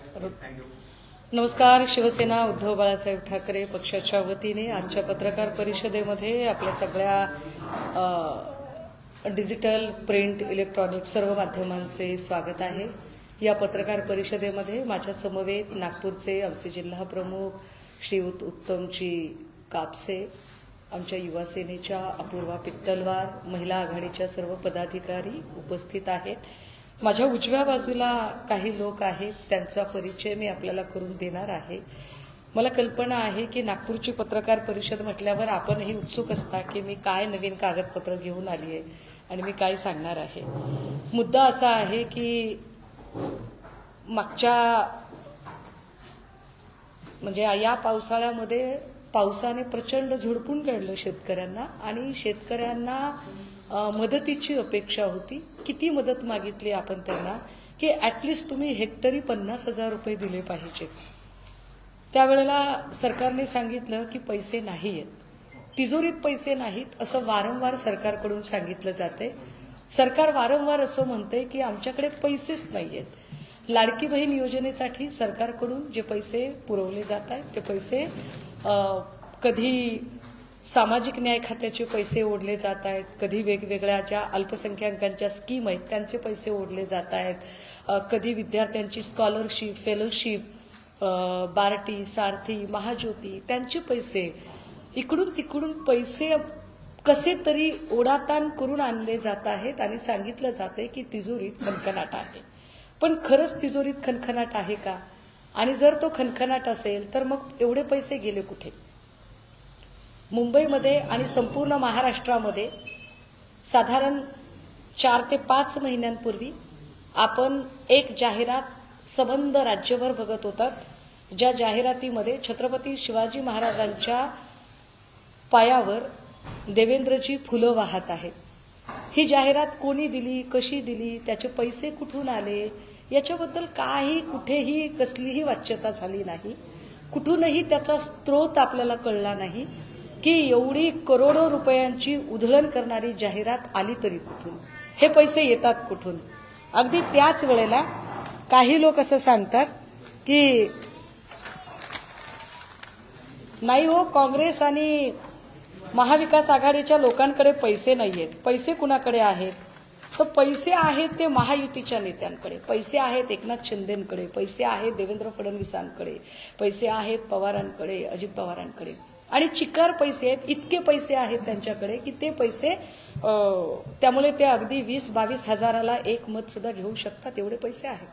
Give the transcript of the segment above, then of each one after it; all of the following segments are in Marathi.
थँक्यू. नमस्कार. शिवसेना उद्धव बाळासाहेब ठाकरे पक्षाच्या वतीने आजच्या पत्रकार परिषदेमध्ये आपल्या सगळ्या डिजिटल, प्रिंट, इलेक्ट्रॉनिक सर्व माध्यमांचे स्वागत आहे. या पत्रकार परिषदेमध्ये माझ्या समवेत नागपूरचे आमचे जिल्हा प्रमुख श्रीयुत उत्तमजी कापसे, आमच्या युवा सेनेच्या अपूर्वा पित्तलवार, महिला आघाडीच्या सर्व पदाधिकारी उपस्थित आहेत. माझ्या उजव्या बाजूला काही लोक आहेत, त्यांचा परिचय मी आपल्याला करून देणार आहे. मला कल्पना आहे की नागपूरची पत्रकार परिषद म्हटल्यावर आपणही उत्सुक असता की मी काय नवीन कागदपत्र घेऊन आली आहे आणि मी काय सांगणार आहे. मुद्दा असा आहे की मागच्या म्हणजे या पावसाळ्यामध्ये पावसाने प्रचंड झोडपून काढलं शेतकऱ्यांना आणि शेतकऱ्यांना मदतीची अपेक्षा होती. किती मदत मागितली आपण त्यांना की ॲटलिस्ट तुम्ही हेक्टरी 50,000 रुपये दिले पाहिजे. त्यावेळेला सरकारने सांगितलं की पैसे नाही आहेत, तिजोरीत पैसे नाहीत असं वारंवार सरकारकडून सांगितलं जाते. सरकार वारंवार असं म्हणते की आमच्याकडे पैसेच नाही आहेत. लाडकी बहीण योजनेसाठी सरकारकडून जे पैसे पुरवले जात आहेत ते पैसे कधी सामाजिक न्याय खात्याचे पैसे ओढले जात आहेत, कधी वेगवेगळ्या ज्या अल्पसंख्याकांच्या स्कीम आहेत त्यांचे पैसे ओढले जात आहेत, कधी विद्यार्थ्यांची स्कॉलरशिप, फेलोशिप, बार्टी, सारथी, महाज्योती त्यांचे पैसे इकडून तिकडून पैसे कसे तरी ओढाताण करून आणले जात आहेत आणि सांगितलं जाते की तिजोरीत खणखणाट आहे. पण खरंच तिजोरीत खणखणाट आहे का? आणि जर तो खणखणाट असेल तर मग एवढे पैसे गेले कुठे? मुंबईमध्ये आणि संपूर्ण महाराष्ट्रामध्ये साधारण 4 ते 5 महिन्यांपूर्वी आपण एक जाहिरात संबंध राज्यभर बघत होतात, ज्या जाहिरातीमध्ये छत्रपती शिवाजी महाराजांच्या पायावर देवेंद्रजी फुलं वाहत आहेत. ही जाहिरात कोणी दिली, कशी दिली, त्याचे पैसे कुठून आले याच्याबद्दल काही कुठेही कसलीही वाच्यता झाली नाही. कुठूनही त्याचा स्रोत आपल्याला कळला नाही की एवढी करोडो रुपयांची उधळण करणारी जाहिरात आली तरी कुठून, हे पैसे येतात कुठून. अगदी त्याच वेळेला काही लोक असं सांगतात की नाही हो, काँग्रेस आणि महाविकास आघाडीच्या लोकांकडे पैसे नाहीयेत. पैसे कुणाकडे आहेत? तर पैसे आहेत ते महायुतीच्या नेत्यांकडे, पैसे आहेत एकनाथ शिंदेंकडे, पैसे आहेत देवेंद्र फडणवीसांकडे, पैसे आहेत पवारांकडे, अजित पवारांकडे आणि चिकार पैसे आहेत. इतके पैसे आहेत त्यांच्याकडे की ते पैसे त्यामुळे ते अगदी 20-22 हजाराला एक मत सुद्धा घेऊ शकतात, एवढे पैसे आहेत.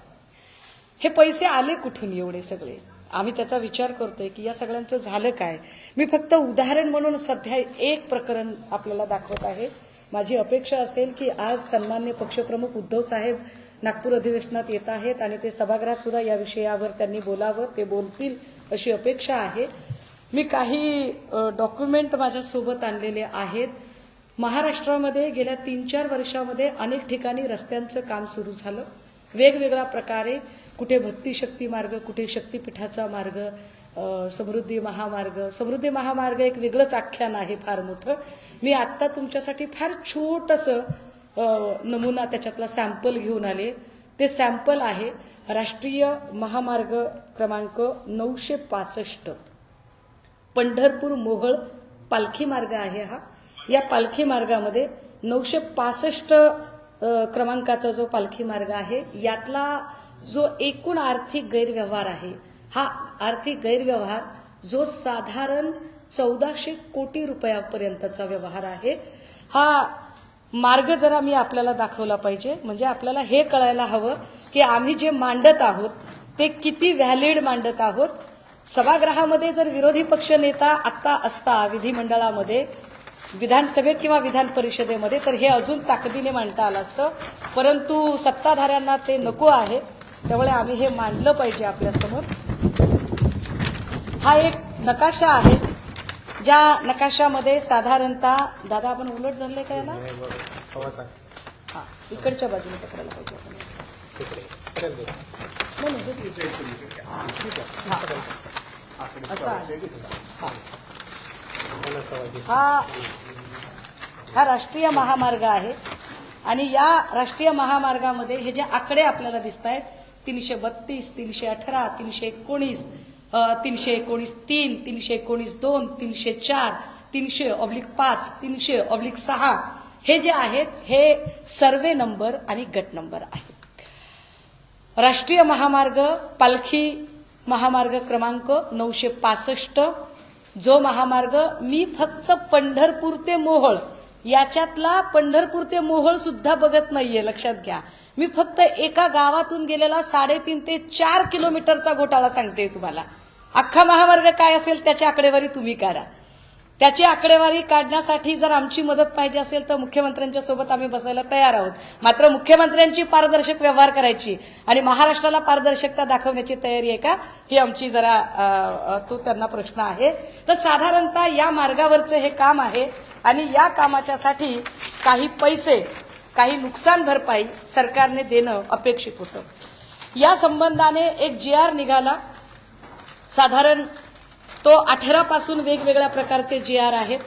हे पैसे आले कुठून एवढे सगळे? आम्ही त्याचा विचार करतोय की या सगळ्यांचं झालं काय. मी फक्त उदाहरण म्हणून सध्या एक प्रकरण आपल्याला दाखवत आहे. माझी अपेक्षा असेल की आज सन्माननीय पक्षप्रमुख उद्धव साहेब नागपूर अधिवेशनात येत आहेत आणि ते सभागृहात सुद्धा या विषयावर त्यांनी बोलावं, ते बोलतील अशी अपेक्षा आहे. मी काही डॉक्युमेंट माझ्यासोबत आणलेले आहेत. महाराष्ट्रामध्ये गेल्या 3-4 वर्षामध्ये अनेक ठिकाणी रस्त्यांचं काम सुरू झालं वेगवेगळ्या प्रकारे. कुठे भक्ती शक्ती मार्ग, कुठे शक्तीपीठाचा मार्ग, समृद्धी महामार्ग. समृद्धी महामार्ग एक वेगळंच आख्यान आहे फार मोठं. मी आत्ता तुमच्यासाठी फार छोटंसं नमुना त्याच्यातला सॅम्पल घेऊन आले. ते सॅम्पल आहे राष्ट्रीय महामार्ग क्रमांक 965 पंढरपूर मोहोळ पालखी मार्ग आहे हा. या पालखी मार्गामध्ये 965 क्रमांकाचा जो पालखी मार्ग आहे यातला जो एकूण आर्थिक गैरव्यवहार आहे, हा आर्थिक गैरव्यवहार जो साधारण 1400 कोटी रुपयापर्यंतचा व्यवहार आहे. हा मार्ग जरा मी आपल्याला दाखवला पाहिजे, म्हणजे आपल्याला हे कळायला हवं की आम्ही जे मांडत आहोत ते किती व्हॅलिड मांडत आहोत. सभागृहामध्ये जर विरोधी पक्ष नेता आत्ता असता विधिमंडळामध्ये, विधानसभेत किंवा विधान परिषदेमध्ये, तर हे अजून ताकदीने मांडता आलं असतं. परंतु सत्ताधाऱ्यांना ते नको आहे, त्यामुळे आम्ही हे मांडलं पाहिजे आपल्यासमोर. हा एक नकाशा आहे, ज्या नकाशामध्ये साधारणतः दादा आपण उलट धरले काय ना, हा इकडच्या बाजूने पकडायला पाहिजे आपण. हा राष्ट्रीय महामार्ग आहे आणि या राष्ट्रीय महामार्गामध्ये हे जे आकडे आपल्याला दिसत आहेत 332, 318, 319, 319(3), 319(2), 304, 300/5, 300/6 हे जे आहेत हे सर्वे नंबर आणि गट नंबर आहेत। राष्ट्रीय महामार्ग पालखी महामार्ग क्रमांक 965 जो महामार्ग मी फक्त पंढरपूर ते मोहोळ याच्यातला पंढरपूर ते मोहोळ सुद्धा बघत नाहीये, लक्षात घ्या। मी फक्त एका गावातून गेलेला 3.5 ते 4 किलोमीटरचा घोटाळा सांगते तुम्हाला। अख्खा महामार्ग काय असेल त्याची आकडेवारी तुम्ही काढा। त्याची आकडेवारी काढण्यासाठी जर आमची मदत पाहिजे असेल तर मुख्यमंत्र्यांच्या सोबत आम्ही बसायला तयार आहोत। मात्र मुख्यमंत्र्यांची पारदर्शक व्यवहार करायची आणि महाराष्ट्राला पारदर्शकता दाखवण्याची तयारी आहे का, ही आमची जरा तो त्यांना प्रश्न आहे। तर साधारणतः या मार्गावरचं हे काम आहे आणि या कामाच्यासाठी काही पैसे, काही नुकसान भरपाई सरकारने देणं अपेक्षित होतं। या संबंधाने एक GR निघाला। साधारण तो 18 पासून वेगवेगळ्या प्रकारचे GR आहेत।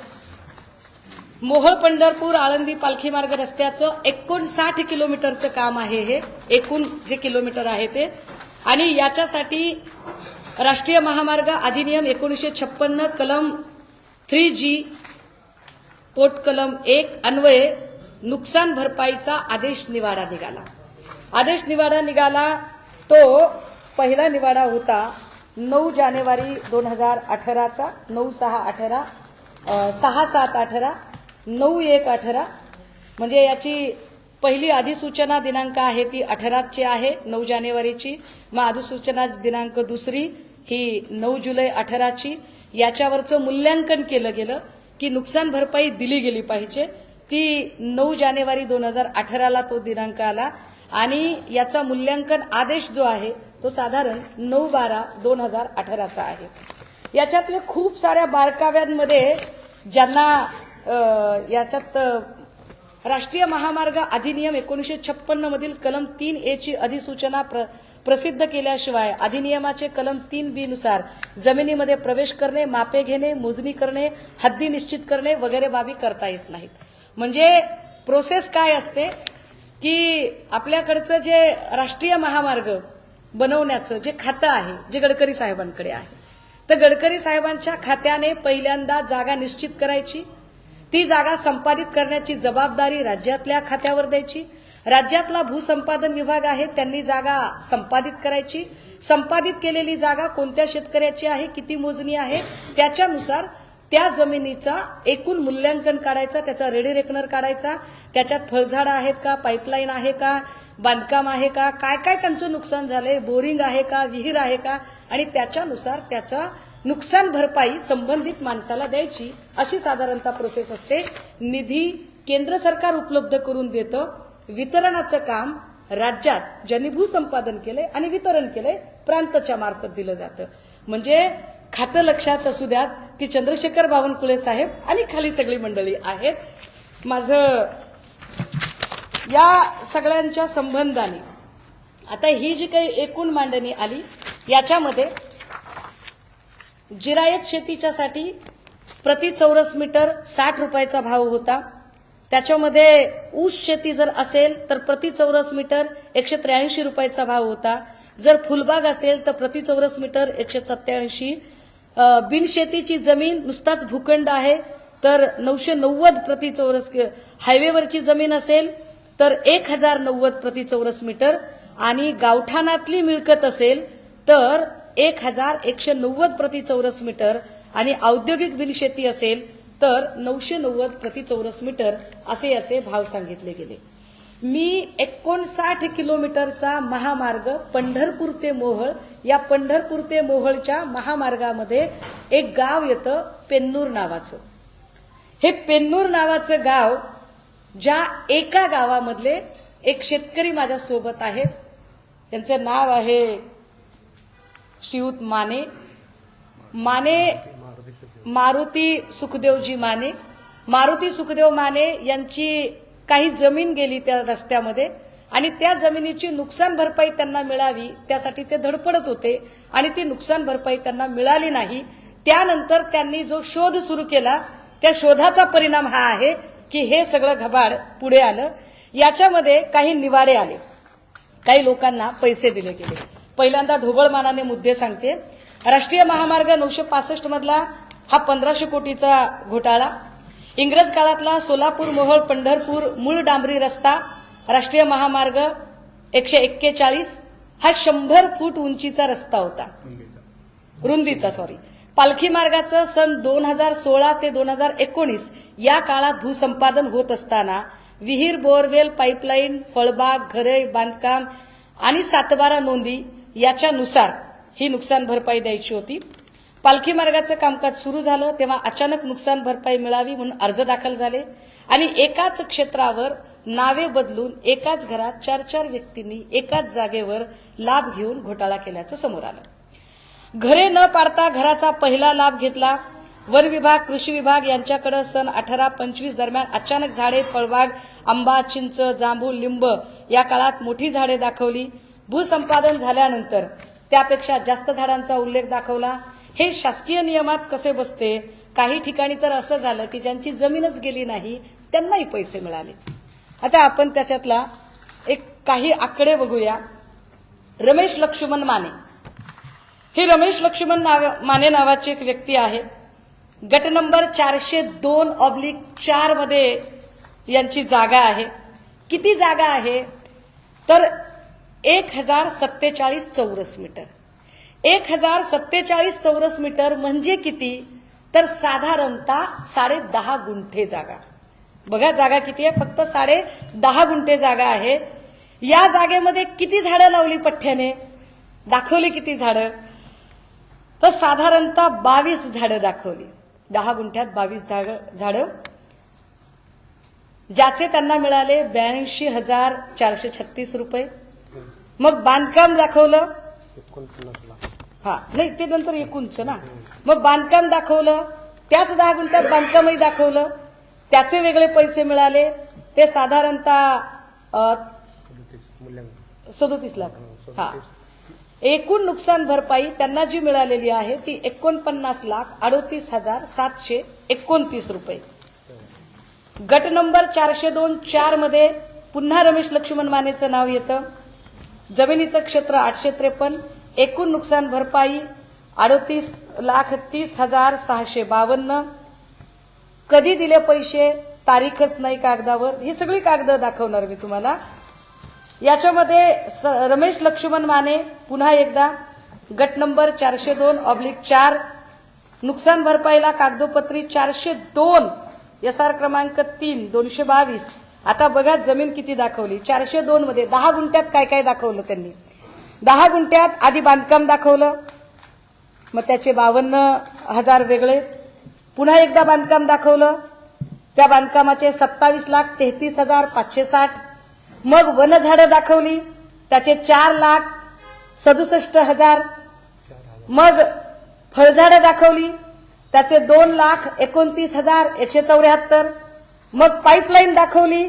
मोहोळ पंढरपूर आळंदी पालखी मार्ग रस्त्याचं 59 किलोमीटरचं काम आहे। हे एकूण जे किलोमीटर आहे ते, आणि याच्यासाठी राष्ट्रीय महामार्ग अधिनियम 1956 कलम 3G पोट कलम 1 अन्वये नुकसान भरपाईचा आदेश निवाडा निघाला। आदेश निवाडा निघाला तो पहिला निवाडा होता 9 जानेवारी 2018चा, 9/6/18, 6/7/18, 9/1/18, म्हणजे याची पहिली अधिसूचना दिनांक आहे ती 18ची आहे, 9 जानेवारीची। मग अधिसूचना दिनांक दुसरी ही 9 जुलै 18ची। याच्यावरचं मूल्यांकन केलं गेलं की नुकसान भरपाई दिली गेली पाहिजे। ती 9 जानेवारी 2018ला तो दिनांक आला आणि याचा मूल्यांकन आदेश जो आहे तो साधारण 9/12/2018चा आहे। याच्यातले खूप साऱ्या बारकाव्यांमध्ये ज्यांना याच्यात राष्ट्रीय महामार्ग अधिनियम 1956 मधील कलम 3A ची अधिसूचना प्रसिद्ध केल्याशिवाय अधिनियमाचे कलम 3B नुसार जमिनीमध्ये प्रवेश करणे, मापे घेणे, मोजणी करणे, हद्दी निश्चित करणे वगैरे बाबी करता येत नाहीत। म्हणजे प्रोसेस काय असते की आपल्याकडचं जे राष्ट्रीय महामार्ग बनवण्याचं जे खातं आहे, जे गडकरी साहेबांकडे आहे, तर गडकरी साहेबांच्या खात्याने पहिल्यांदा जागा निश्चित करायची, ती जागा संपादित करण्याची जबाबदारी राज्यातल्या खात्यावर द्यायची। राज्यातला भूसंपादन विभाग आहे त्यांनी जागा संपादित करायची। संपादित केलेली जागा कोणत्या शेतकऱ्याची आहे, किती मोजणी आहे, त्याच्यानुसार त्या जमिनीचा एकूण मूल्यांकन काढायचा, त्याचा रेडी रेकनर काढायचा, त्याच्यात फळझाडं आहेत का, पाईपलाईन आहे का, बांधकाम आहे का, काय काय त्यांचं नुकसान झालंय, बोरिंग आहे का, विहीर आहे का, आणि त्याच्यानुसार त्याचा नुकसान भरपाई संबंधित माणसाला द्यायची। अशी साधारणतः प्रोसेस असते। निधी केंद्र सरकार उपलब्ध करून देतं, वितरणाचं काम राज्यात ज्यांनी भूसंपादन केलंय आणि वितरण केलंय प्रांतच्या मार्फत दिलं जातं। म्हणजे खातं लक्षात असू द्यात की चंद्रशेखर बावनकुळे साहेब आणि खाली सगळी मंडळी आहेत। माझं या सगळ्यांच्या संबंधाने आता ही जी काही एकूण मांडणी आली याच्यामध्ये जिरायत शेतीच्यासाठी प्रति चौरस मीटर 60 रुपयाचा भाव होता। त्याच्यामध्ये ऊस शेती जर असेल तर प्रति चौरस मीटर 183 रुपयाचा भाव होता। जर फुलबाग असेल तर प्रति चौरस मीटर 187। बिनशेतीची जमीन नुसताच भूखंड आहे तर 990 प्रति चौरस, हायवेवरची जमीन असेल तर 1090 प्रति चौरस मीटर, आणि गावठाणातली मिळकत असेल तर 1190 प्रति चौरस मीटर, आणि औद्योगिक बिनशेती असेल तर 990 प्रति चौरस मीटर असे याचे भाव सांगितले गेले। मी 59 किलोमीटरचा महामार्ग पंढरपूर ते मोहोळ, या पंढरपूर ते मोहोळच्या महामार्गामध्ये एक गाव येतं पेन्नूर नावाचं। हे पेन्नूर नावाचं गाव, ज्या एका गावामधले एक शेतकरी माझ्या सोबत आहेत, त्यांचं नाव आहे श्रीयुत माने मारुती सुखदेवजी माने। मारुती सुखदेव माने यांची काही जमीन गेली त्या रस्त्यामध्ये आणि त्या जमिनीची नुकसान भरपाई त्यांना मिळावी त्यासाठी ते धडपडत होते आणि ती नुकसान भरपाई त्यांना मिळाली नाही। त्यानंतर त्यांनी जो शोध सुरू केला त्या शोधाचा परिणाम हा आहे की हे सगळं घबाड पुढे आलं। याच्यामध्ये काही निवाडे आले, काही लोकांना पैसे दिले गेले। पहिल्यांदा ढोबळमानाने मुद्दे सांगते। राष्ट्रीय महामार्ग 965 मधला हा 1500 कोटीचा घोटाळा, इंग्रज काळातला सोलापूर मोहोळ पंढरपूर मूळ डांबरी रस्ता राष्ट्रीय महामार्ग 141 हा 100 फूट उंचीचा रस्ता होता, रुंदीचा सॉरी। पालखी मार्गाचं सन 2016 ते 2019 या काळात भूसंपादन होत असताना विहीर, बोरवेल, पाईपलाईन, फळबाग, घरे, बांधकाम आणि 7/12 नोंदी याच्यानुसार ही नुकसान भरपाई द्यायची होती। पालखी मार्गाचं कामकाज सुरू झालं तेव्हा अचानक नुकसान भरपाई मिळावी म्हणून अर्ज दाखल झाले आणि एकाच क्षेत्रावर नावे बदलून एकाच घरात 4-4 व्यक्तींनी एकाच जागेवर लाभ घेऊन घोटाळा केल्याचं समोर आलं। घरे न पाडता घराचा पहिला लाभ घेतला। वन विभाग, कृषी विभाग यांच्याकडे सन 18-25 दरम्यान अचानक झाडे, फळबाग, आंबा, चिंच, जांभूळ, लिंब या काळात मोठी झाडे दाखवली। भूसंपादन झाल्यानंतर त्यापेक्षा जास्त झाडांचा उल्लेख दाखवला। हे शासकीय नियमात कसे बसते? काही ठिकाणी तर असं झालं की ज्यांची जमीनच गेली नाही त्यांनाही पैसे मिळाले। आता आपण त्याच्यातला एक काही आकडे बघूया। रमेश लक्ष्मण माने, हे रमेश लक्ष्मण माने नावाची एक व्यक्ती आहे। गट नंबर 402/4 मध्ये यांची जागा आहे। किती जागा आहे तर 1047 चौरस मीटर। 1047 चौरस मीटर म्हणजे किती तर साधारणतः 10.5 गुंठे जागा। बघा जागा किती आहे, फक्त 10.5 गुंठे जागा आहे। या जागेमध्ये किती झाडं लावली पठ्ठ्याने, दाखवली किती झाडं तर साधारणतः 22 झाडं दाखवली। 10 गुंठ्यात 22 झाडं, ज्याचे त्यांना मिळाले 82,436 रुपये। मग बांधकाम दाखवलं, 49 लाख। हा नाही ते नंतर एकूणच ना। मग बांधकाम दाखवलं, त्याच 10 गुंठ्यात बांधकामही दाखवलं, त्याचे वेगळे पैसे मिळाले, ते साधारणतः 37 लाख। हा एकूण नुकसान भरपाई त्यांना जी मिळालेली आहे ती 49,38,729 रुपये। गट नंबर 402/4 मध्ये पुन्हा रमेश लक्ष्मण मानेचं नाव येतं। जमिनीचं क्षेत्र 853, एकूण नुकसान भरपाई 38,30,652। कधी दिले पैसे तारीखच नाही कागदावर, ही सगळी कागद दाखवणार मी तुम्हाला। याच्यामध्ये रमेश लक्ष्मण माने पुन्हा एकदा गट नंबर 402/4 नुकसान भरपाईला कागदोपत्री 402 SR क्रमांक 3 222। आता बघा जमीन किती दाखवली 402 मध्ये। 10 गुंठ्यात काय काय दाखवलं त्यांनी। 10 गुंठ्यात आधी बांधकाम दाखवलं, मग त्याचे 52,000 वेगळे। पुन्हा एकदा बांधकाम दाखवलं, त्या बांधकामाचे 27,33,560। मग वन झाडं दाखवली, त्याचे 4,67,000। मग फळझाडं दाखवली, त्याचे 2,29,174। मग पाईपलाईन दाखवली,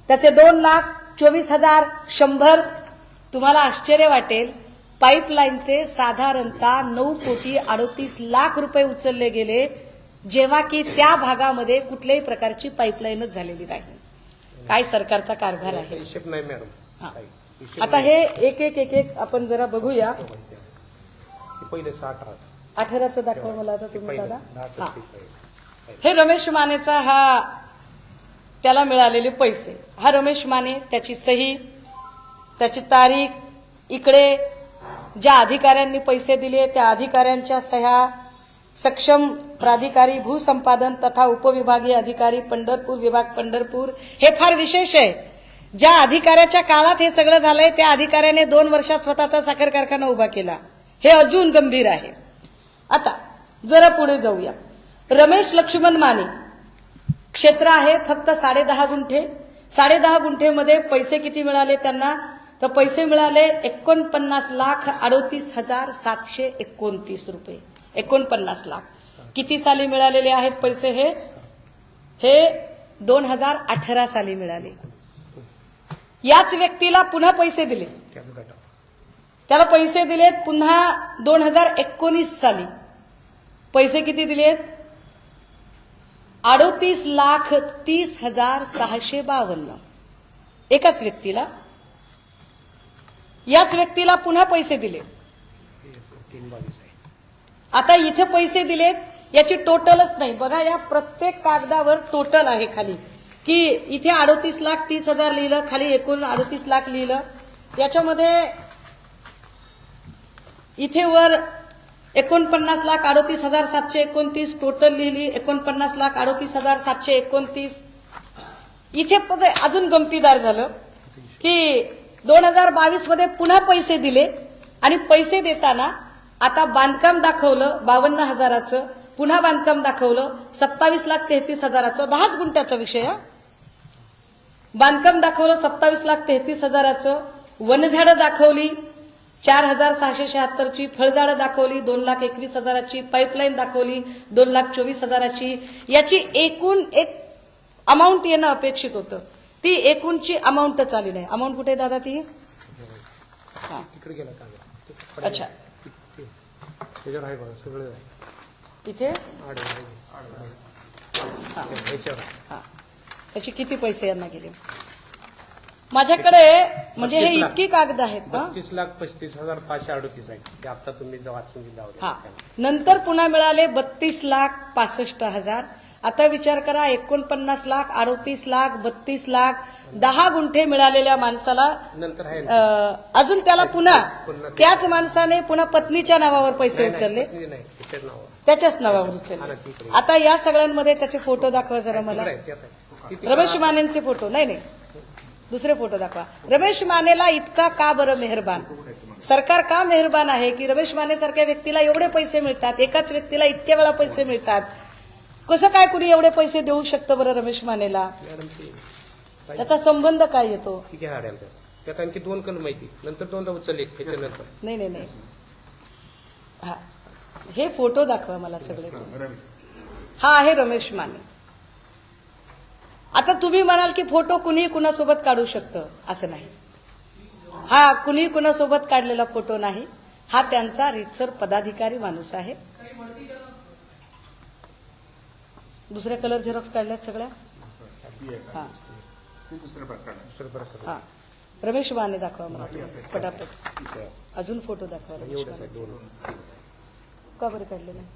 त्याचे 2,24,100। तुम्हाला आश्चर्य वाटेल, पाईपलाईनचे साधारणतः 9,38,00,000 रुपये उचलले गेले, जेव्हा की त्या भागामध्ये कुठल्याही प्रकारची पाईपलाईनच झालेली नाही। काय सरकारचा कारभार आहे। हिशेब नाही मॅडम। आता हे एक एक आपण जरा बघूया। पहिले 18चं दाखवा मला आता तुम्ही दादा। हा हे रमेश मानेचा हा त्याला मिळालेले पैसे। हा रमेश माने, त्याची सही, त्याची तारीख, इकडे ज्या अधिकाऱ्यांनी पैसे दिले त्या अधिकाऱ्यांच्या सह्या, सक्षम प्राधिकारी भूसंपादन तथा उपविभागीय अधिकारी पंढरपूर विभाग पंढरपूर। हे फार विशेष आहे, ज्या अधिकाऱ्याच्या काळात हे सगळं झालंय त्या अधिकाऱ्याने 2 वर्षात स्वतःचा साखर कारखाना उभा केला, हे अजून गंभीर आहे। आता जरा पुढे जाऊया। रमेश लक्ष्मण माने क्षेत्र आहे फक्त 10.5 गुंठे। 10.5 गुंठेमध्ये पैसे किती मिळाले त्यांना तर पैसे मिळाले 49,38,729 रुपये। 49 लाख। किती साली मिळालेले आहेत पैसे हे 2018 साली मिळाले। याच व्यक्तीला पुन्हा पैसे दिले, त्याला पैसे दिलेत पुन्हा 2019 साली। पैसे किती दिलेत 38,30,652 एकाच व्यक्तीला। याच व्यक्तीला पुन्हा पैसे दिले. 322 आहे. आता इथे पैसे दिलेत याची टोटलच नाही बघा, या प्रत्येक कागदावर टोटल आहे खाली, की इथे 38,30,000 लिहिलं, खाली एकूण 38 लाख लिहिलं. याच्यामध्ये इथे वर 49,38,729 टोटल लिहिली, 49,38,729. इथे अजून गमतीदार झालं की 2022 मध्ये पुन्हा पैसे दिले आणि पैसे देताना आता बांधकाम दाखवलं 52,000चं, पुन्हा बांधकाम दाखवलं 27,33,000चं, 10 गुंठ्याचा विषय हा. बांधकाम दाखवलं 27,33,000चं, वनझाडं दाखवली 4,676ची, फळझाडं दाखवली 2,21,000ची, पाईपलाईन दाखवली 2,24,000ची. याची एकूण एक अमाऊंट येणं अपेक्षित होतं, ती एकूणची अमाऊंटच आली नाही. अमाऊंट कुठे दादा ती? हा, तिकडे गेला कागद. अच्छा, त्याच्यावर आहे बघा सगळं आहे. इथे ह्याच्यावर हा, त्याचे किती पैसे यांना गेले माझ्याकडे, म्हणजे हे 32 लाख. इतकी कागद आहेत ना. 32,35,538 आहे. ते आता तुम्ही वाचून दिला हा, नंतर पुन्हा मिळाले 32,65,000. आता विचार करा, 49,38,00,000, 32,00,000, 10 गुंठे मिळालेल्या माणसाला नंतर आहे अजून त्याला पुन्हा त्याच माणसाने पुन्हा पत्नीच्या नावावर पैसे उचलले, नाही त्याच्याच नावावर. त्याच्याच नावावर उचलले. आता या सगळ्यांमध्ये त्याचे फोटो दाखवा जरा मला. रमेश मानेंचे फोटो नाही, दुसरे फोटो दाखवा. रमेश मानेला इतका का बरं मेहरबान, सरकार का मेहरबान आहे की रमेश माने सारख्या व्यक्तीला एवढे पैसे मिळतात, एकाच व्यक्तीला इतक्या वेळा पैसे मिळतात. कसं काय कुणी एवढे पैसे देऊ शकतं बरं रमेश मानेला? त्याचा संबंध काय येतो? त्यात आणखी 2 कलम माहिती, नंतर 2दा उचलले त्याच्यानंतर. नाही, हा, हे फोटो दाखवा मला सगळे. हा आहे रमेश माने. आता तुम्ही म्हणाल की फोटो कुणी कुणासोबत काढू शकतं, असं नाही. हा कुणी कुणासोबत काढलेला फोटो नाही, हा त्यांचा रीतसर पदाधिकारी माणूस आहे. दुसऱ्या कलर झेरॉक्स काढल्यात सगळ्या. हा, हा, रमेश माने दाखवा मला तुम्ही पटापट. अजून फोटो दाखवा रमेश मानेचे. का बरं काढले नाही?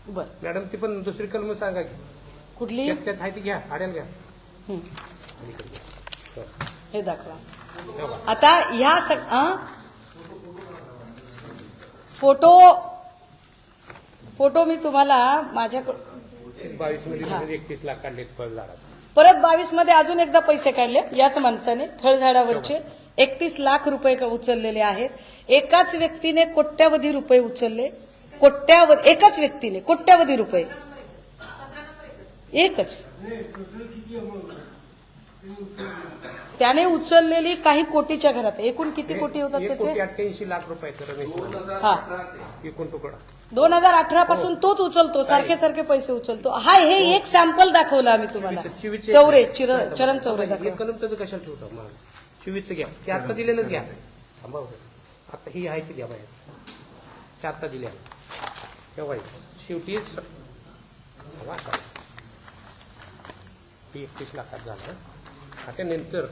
बर मॅडम ती पण दुसरी कलम सांगा की कुठली? त्यात आहे ती घ्या, आड्याला घ्या. हे दाखवा. आता ह्या फोटो मी तुम्हाला माझ्याकडे 22 मध्ये 31 लाख काढलेत फळझाडात. परत 22 मध्ये अजून एकदा पैसे काढले याच माणसाने. फळझाडावरचे 31 लाख रुपये उचललेले आहेत. एकाच व्यक्तीने कोट्यावधी रुपये उचलले. एकाच व्यक्तीने कोट्यावधी रुपये, एकच त्याने उचललेली काही कोटीच्या घरात. एकूण किती कोटी होतात त्याचे? 1,88 लाख रुपये. हा, एकूण तुकडा 2018 पासून तोच उचलतो, सारखे पैसे उचलतो. हा, हे एक सॅम्पल दाखवलं आम्ही तुम्हाला. चौरे चरण चौरे दाखवलं. कलम त्याचं कशाला ठेवतो मग? शिवीचं घ्या, ते आता दिलेलंच घ्या. थांबा, आता ही आहे ती घ्या बाहेर, ते आता दिल्या बाई. शेवटी 31 लाखात झालं. आता नंतर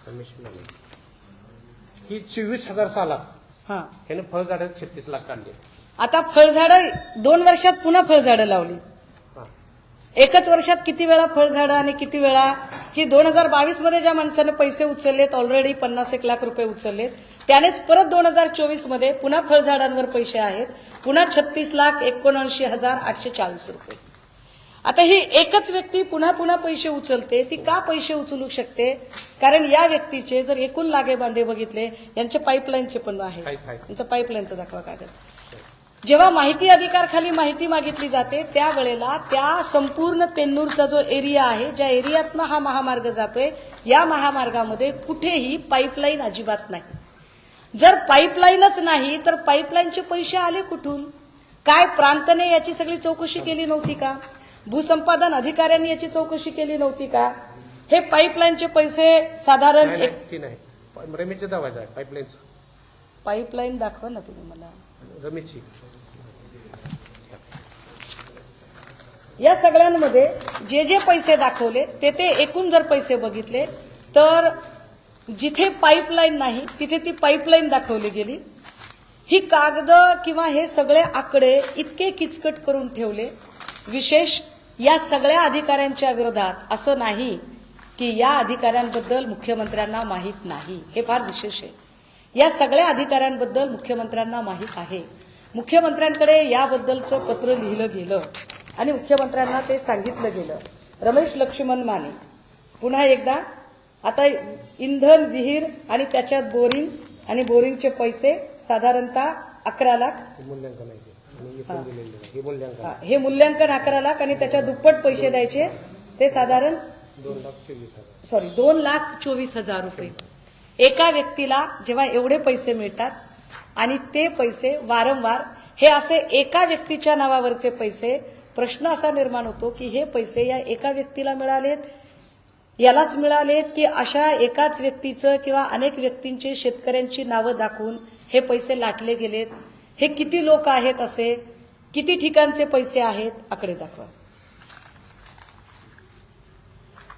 रमेश माने ही 24,000 सालात हा, ह्याने फळझाडात 36 लाख काढले. आता फळझाडं 2 वर्षात पुन्हा फळझाडं लावली. एकच वर्षात किती वेळा फळझाडं आणि किती वेळा की 2022 मध्ये ज्या माणसाने पैसे उचललेत, ऑलरेडी 51 लाख रुपये उचललेत, त्यानेच परत 2024 मध्ये पुन्हा फळझाडांवर पैसे आहेत, पुन्हा 36,79,840 रुपये. आता ही एकच व्यक्ती पुन्हा पैसे उचलते. ती का पैसे उचलू शकते? कारण या व्यक्तीचे जर एकूण लागे बांधे बघितले, यांचे पाईपलाईनचे पण आहे. यांचं पाईपलाईनचं दाखवा कागद. जेव्हा माहिती अधिकार खाली माहिती मागितली जाते त्यावेळेला त्या संपूर्ण पेन्नूरचा जो एरिया आहे, ज्या एरियातनं हा महामार्ग जातोय, या महामार्गामध्ये कुठेही पाईपलाईन अजिबात नाही. जर पाईपलाईनच नाही तर पाईपलाईनचे पैसे आले कुठून? काय प्रांतने याची सगळी चौकशी केली नव्हती का? भूसंपादन अधिकाऱ्यांनी याची चौकशी केली नव्हती का? हे पाईपलाईनचे पैसे साधारण रमेशचे दावायचं आहे पाईपलाईन दाखवा ना तुम्ही मला. रमेशची या सगळ्यांमध्ये जे जे पैसे दाखवले ते एकूण जर पैसे बघितले तर जिथे पाईपलाईन नाही तिथे ती पाईपलाईन दाखवली गेली. ही कागद किंवा हे सगळे आकडे इतके किचकट करून ठेवले. विशेष या सगळ्या अधिकाऱ्यांच्या विरोधात असं नाही की या अधिकाऱ्यांबद्दल मुख्यमंत्र्यांना माहीत नाही, हे फार विशेष आहे. या सगळ्या अधिकाऱ्यांबद्दल मुख्यमंत्र्यांना माहीत आहे. मुख्यमंत्र्यांकडे याबद्दलचं पत्र लिहिलं गेलं आणि मुख्यमंत्र्यांना ते सांगितलं गेलं. रमेश लक्ष्मण माने पुन्हा एकदा आता इंधन विहीर आणि त्याच्यात बोरिंग आणि बोरिंगचे पैसे साधारणतः 11 लाख, मूल्यांकन आहे ते. आणि एकूण दिलेलं आहे. हे मूल्यांकन हे मूल्यांकन 11 लाख आणि त्याच्या दुप्पट पैसे द्यायचे ते साधारण 2,24,000 रुपये. एका व्यक्तीला जेव्हा एवढे पैसे मिळतात आणि ते पैसे वारंवार हे असे एका व्यक्तीच्या नावावरचे पैसे, प्रश्न असा निर्माण होतो की हे पैसे या एका व्यक्तीला मिळालेत, यालाच मिळालेत की अशा एकाच व्यक्तीचं किंवा अनेक व्यक्तींची शेतकऱ्यांची नावं दाखवून हे पैसे लाटले गेलेत. हे किती लोक आहेत, असे किती ठिकाणचे पैसे आहेत, आकडे दाखवा.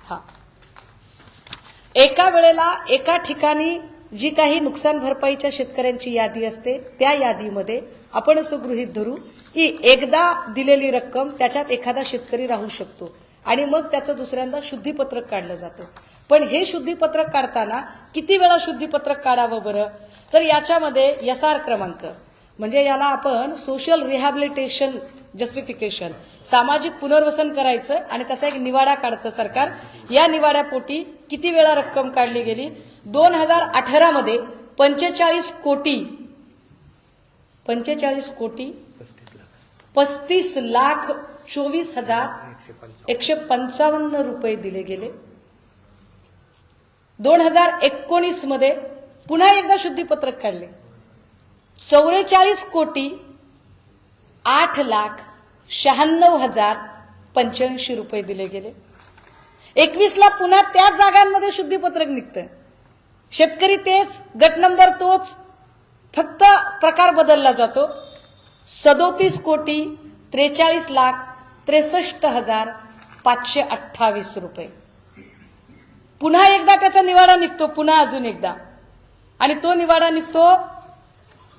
हा, एका वेळेला एका ठिकाणी जी काही नुकसान भरपाईच्या शेतकऱ्यांची यादी असते त्या यादीमध्ये आपण असं गृहीत धरू की एकदा दिलेली रक्कम त्याच्यात एखादा शेतकरी राहू शकतो आणि मग त्याचं दुसऱ्यांदा शुद्धीपत्रक काढलं जातं. पण हे शुद्धीपत्रक काढताना किती वेळा शुद्धीपत्रक काढावं बरं, तर याच्यामध्ये एसआर क्रमांक म्हणजे याला आपण सोशल रिहॅबिलिटेशन जस्टिफिकेशन, सामाजिक पुनर्वसन करायचं आणि त्याचा एक निवाडा काढतं सरकार. या निवाड्यापोटी किती वेळा रक्कम काढली गेली. 2018 मध्ये 45 कोटी 35,24,155 रुपये दिले गेले. 2019 मध्ये पुन्हा एकदा शुद्धीपत्रक काढले. 44 कोटी 8,96,085 रुपये दिले गेले. 21 ला पुन्हा त्याच जागांमध्ये शुद्धीपत्रक निघतं. शेतकरी तेच, गट नंबर तोच, फक्त प्रकार बदलला जातो. 37 कोटी 43,63,528 रुपये. पुन्हा एकदा त्याचा निवाडा निघतो, पुन्हा अजून एकदा, आणि तो निवाडा निघतो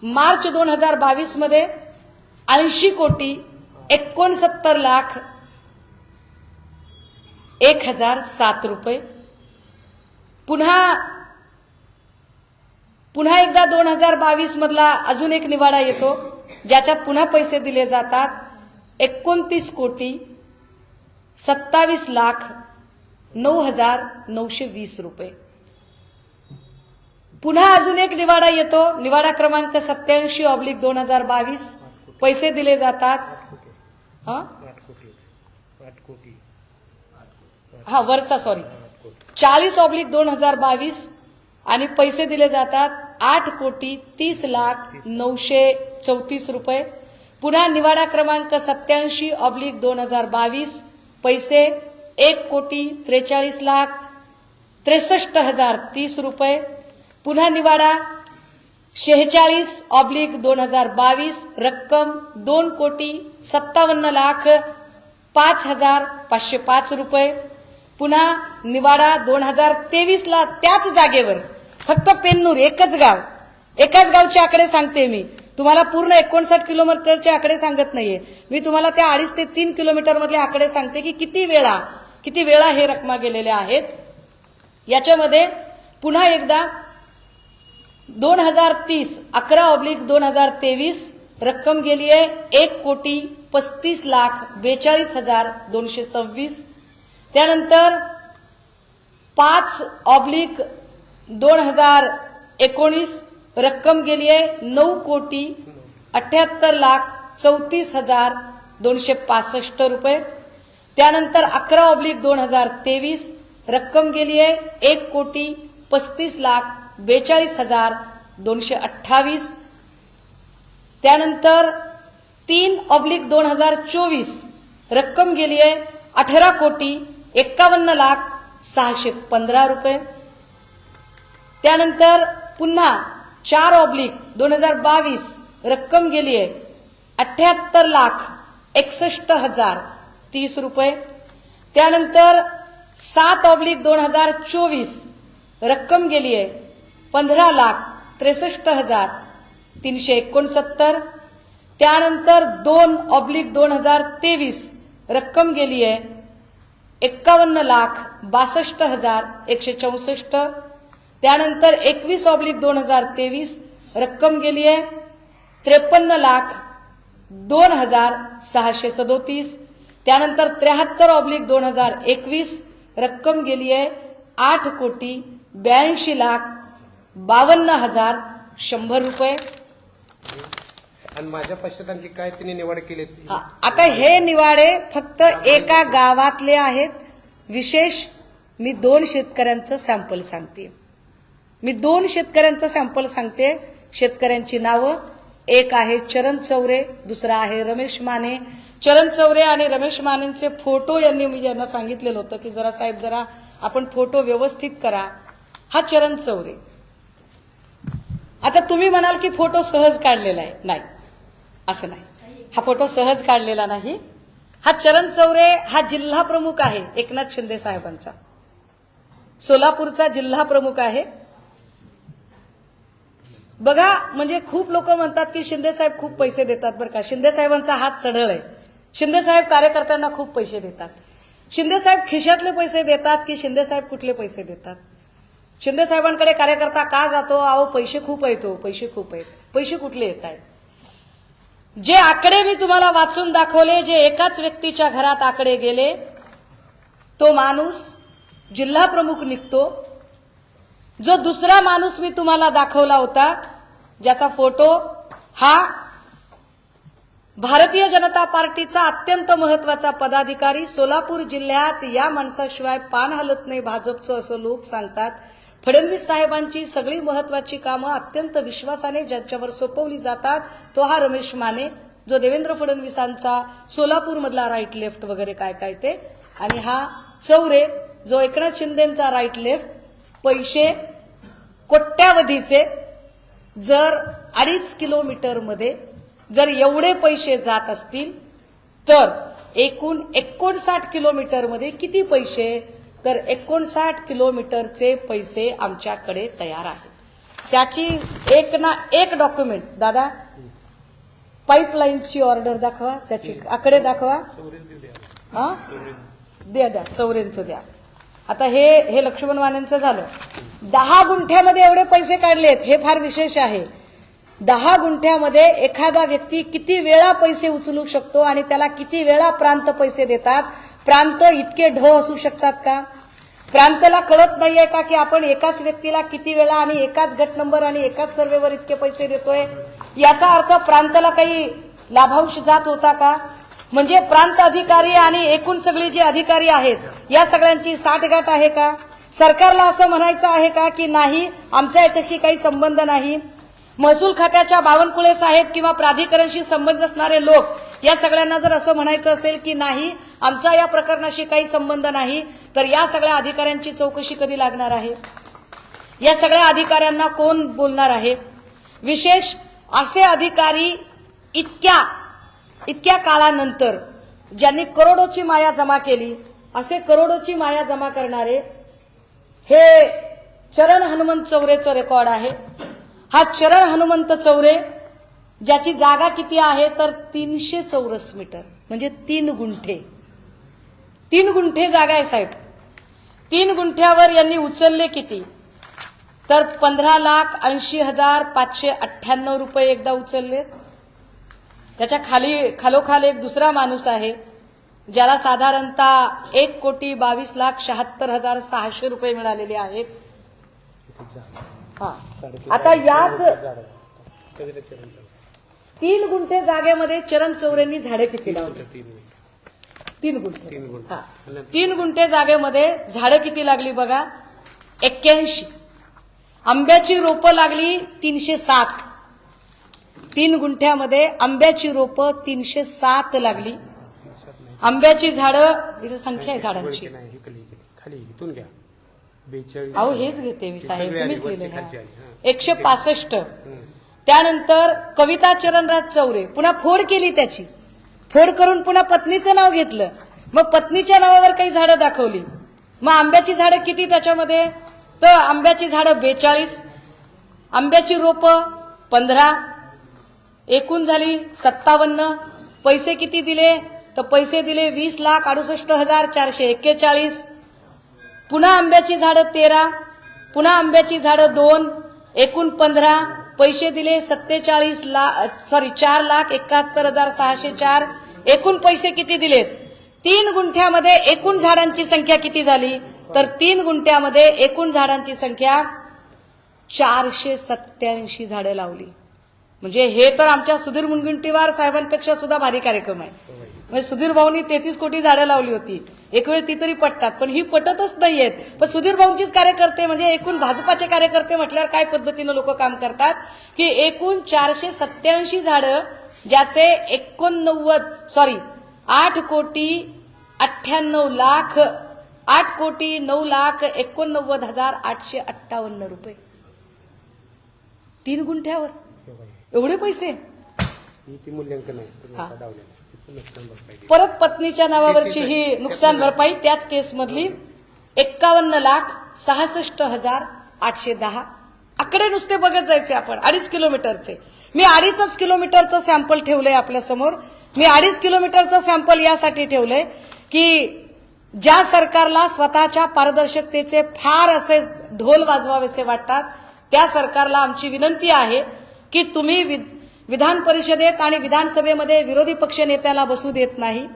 मार्च 2022 मध्ये 80 कोटी 69,01,007 रुपये. पुन्हा एकदा 2022 मधला अजून एक निवाडा येतो ज्याच्यात पुन्हा पैसे दिले जातात 29 कोटी 27,09,920 रुपये. पुन्हा अजून एक निवाडा येतो, निवाडा क्रमांक 87/2022. पैसे दिले जातात 40/2022 आणि पैसे दिले जातात 8,30,09,34 रुपये. पुन्हा निवाडा क्रमांक 87/2022 पैसे 1,43,63,030 रुपये. पुन्हा निवाडा 46/2022 रक्कम 2,57,05,505 रुपये. पुन्हा निवाडा 2023 ला त्याच जागेवर, फक्त पेन्नूर, एकाच गावचे आकडे सांगते मी तुम्हाला. पूर्ण 59 किलोमीटरचे आकडे सांगत नाहीये मी तुम्हाला. त्या 2.5 ते 3 किलोमीटर मधले आकडे सांगते की किती वेळा हे रकमा गेलेल्या आहेत. याच्यामध्ये पुन्हा एकदा 2030 11/2023 रक्कम गेली आहे 1,35,42,226. त्यानंतर 5/2019 रक्कम गेली आहे 9,78,34,265 रुपये. त्यानंतर 11/2023 रक्कम गेली आहे 1,35,42,228. त्यानंतर 3/2024 रक्कम गेली आहे 18,51,0615 रुपये. त्यानंतर पुन्हा 4/2022 रक्कम गेली आहे 78,61,000 30 रुपये. त्यानंतर 7/2024 रक्कम गेली आहे 15,63,369. त्यानंतर 2/2023 रक्कम गेली आहे 51,62,164. त्यानंतर 21/2023 रक्कम गेली आहे 53,02,637. त्यानंतर 73/2021 रक्कम गेली आहे 8,82,52,100 रुपये. आणि माझ्या पश्चात आणखी काय तिने निवड केली? आता हे निवाडे फक्त एका गावातले आहेत. विशेष मी 2 शेतकऱ्यांचं सॅम्पल सांगते. शेतकऱ्यांची नावं. एक आहे चरण चौरे, दुसरा आहे रमेश माने. चरण चौरे आणि रमेश मानेंचे फोटो मी यांना सांगितलेलं होतं की जरा साहेब जरा आपण फोटो व्यवस्थित करा. हा चरण चौरे. आता तुम्ही म्हणाल की फोटो सहज काढलेला आहे. नाही, असं नाही. हा फोटो सहज काढलेला नाही. हा चरण चौरे हा जिल्हा प्रमुख आहे एकनाथ शिंदे साहेबांचा. सोलापूरचा जिल्हा प्रमुख आहे. बघा, म्हणजे खूप लोक म्हणतात की शिंदे साहेब खूप पैसे देतात. बरं का, शिंदे साहेबांचा हात सढळ आहे. शिंदे साहेब कार्यकर्त्यांना खूप पैसे देतात. शिंदे साहेब खिशातले पैसे देतात की शिंदे साहेब कुठले पैसे देतात? शिंदे साहेबांकडे कार्यकर्ता का जातो? अहो, पैसे खूप आहेत. पैसे खूप आहेत. पैसे कुठले येत आहेत? जे आकडे मी तुम्हाला वाचून दाखवले, जे एकाच व्यक्तीच्या घरात आकडे गेले, तो माणूस जिल्हा प्रमुख निघतो. जो दुसरा माणूस मी तुम्हाला दाखवला होता, ज्याचा फोटो, हा भारतीय जनता पार्टीचा अत्यंत महत्वाचा पदाधिकारी. सोलापूर जिल्ह्यात या माणसाशिवाय पान हलत नाही भाजपचं, असं लोक सांगतात. फडणवीस साहेबांची सगळी महत्वाची कामं अत्यंत विश्वासाने ज्याच्यावर सोपवली जातात, तो हा रमेश माने, जो देवेंद्र फडणवीसांचा सोलापूरमधला राईट लेफ्ट वगैरे काय काय ते. आणि हा चौरे, जो एकनाथ शिंदेचा राईट लेफ्ट. पैसे कोट्यावधीचे. जर 2.5 किलोमीटरमध्ये जर एवढे पैसे जात असतील तर एकूण 59 किलोमीटरमध्ये किती पैसे? तर 59 किलोमीटरचे पैसे आमच्याकडे तयार आहेत. त्याची एक डॉक्युमेंट. दादा, पाईपलाईनची ऑर्डर दाखवा, त्याची आकडे दाखवा. हा, द्या चौरेंचं द्या. आता हे लक्ष्मण मानेंचं झालं. 10 गुंठ्यामध्ये एवढे पैसे काढलेत. हे फार विशेष आहे. 10 गुंठ्यामध्ये एखादा व्यक्ती किती वेळा पैसे उचलू शकतो आणि त्याला किती वेळा प्रांत पैसे देतात? प्रांत इतके ढ असू शकतात का? प्रांताला कळत नाहीये का की आपण एकाच व्यक्तीला किती वेळा आणि एकाच गट नंबर आणि एकाच सर्वेवर इतके पैसे देतोय? याचा अर्थ प्रांताला काही लाभांश जात होता का? म्हणजे प्रांत अधिकारी आणि एकूण सगळी जी अधिकारी आहेत या सगळ्यांची साठगाठ आहे का? सरकारला असं म्हणायचं आहे का की नाही, आमचा याच्याशी काही संबंध नाही? महसूल खात्याच्या बावनकुळे साहेब किंवा प्राधिकरणशी संबंध असणारे लोक या सगळ्यांना जर असं म्हणायचं असेल की नाही, आमचा या प्रकरणाशी काही संबंध नाही, तर या सगळ्या अधिकाऱ्यांची चौकशी कधी लागणार आहे? या सगळ्या अधिकाऱ्यांना कोण बोलणार आहे? विशेष असे अधिकारी इतक्या काळानंतर ज्यांनी करोडोची माया जमा केली, असे करोडोची माया जमा करणारे हे चरण हनुमंत चौरेचं रेकॉर्ड आहे. हा चरण हनुमंत चौरे, ज्याची जागा किती आहे तर 300 चौरस मीटर, म्हणजे 3 गुंठे. 3 गुंठे जागा आहे साहेब. 3 गुंठ्यावर यांनी उचलले किती तर 15,80,598 रुपये एकदा उचलले. त्याच्या खालोखाल एक दुसरा माणूस आहे ज्याला साधारणतः 1,22,76,600 रुपये मिळालेले आहेत. आता याच 3 गुंठे जागेमध्ये चरण चौरेंनी झाडे किती लावली? 3 गुंठे. 3 गुंठे जागेमध्ये झाडं किती लागली बघा? 81. आंब्याची रोपं लागली 307. 3 गुंठ्यामध्ये आंब्याची रोपं 307 लागली. आंब्याची झाडं, इथं संख्या आहे झाडांची. अहो हेच घेते मी साहेब, तुम्हीच लिहिलेलं आहे. 165. त्यानंतर कविता चरणराज चौरे, पुन्हा फोड केली त्याची. फोड करून पुन्हा पत्नीचं नाव घेतलं. मग पत्नीच्या नावावर काही झाडं दाखवली. मग आंब्याची झाडं किती त्याच्यामध्ये, तर आंब्याची झाडं 42, आंब्याची रोपं 15, एकूण झाली 57. पैसे किती दिले, तर पैसे दिले 20,68,441. पुन्हा आंब्याची झाडं 13, पुन्हा आंब्याची झाडं 2, एकूण 15. पैसे दिले 4,71,604. एकूण पैसे किती दिलेत, 3 गुंठ्यामध्ये एकूण झाडांची संख्या किती झाली, तर 3 गुंठ्यामध्ये एकूण झाडांची संख्या 487 झाडं लावली. म्हणजे हे तर आमच्या सुधीर मुनगंटीवार साहेबांपेक्षा सुद्धा भारी कार्यक्रम आहे. म्हणजे सुधीर भाऊनी 33 कोटी झाडं लावली होती. एक वेळ ती तरी पटतात, पण ही पटतच नाहीयेत. पण सुधीर भाऊंचीच कार्यकर्ते म्हणजे एकूण भाजपाचे कार्यकर्ते म्हटल्यावर काय पद्धतीनं लोक काम करतात की एकूण 487 झाडं, ज्याचे 8,9,89,889,858 रुपये 3 गुंठ्यावर एवढे पैसे. मूल्यांकन आहे. परत पत्नीच्या नावावरची ही नुकसान भरपाई त्याच केसमधली 51,66,810. आकडे नुसते बघत जायचे आपण. 2.5 किलोमीटरचे. मी 2.5 किलोमीटरचं सॅम्पल ठेवलंय आपल्या समोर. मी 2.5 किलोमीटरचं सॅम्पल यासाठी ठेवलंय की ज्या सरकारला स्वतःच्या पारदर्शकतेचे फार असे ढोल वाजवावेसे वाटतात, त्या सरकारला आमची विनंती आहे की तुम्ही विधान परिषदेत आणि विधानसभेमध्ये विरोधी पक्ष नेत्याला बसू देत नाही.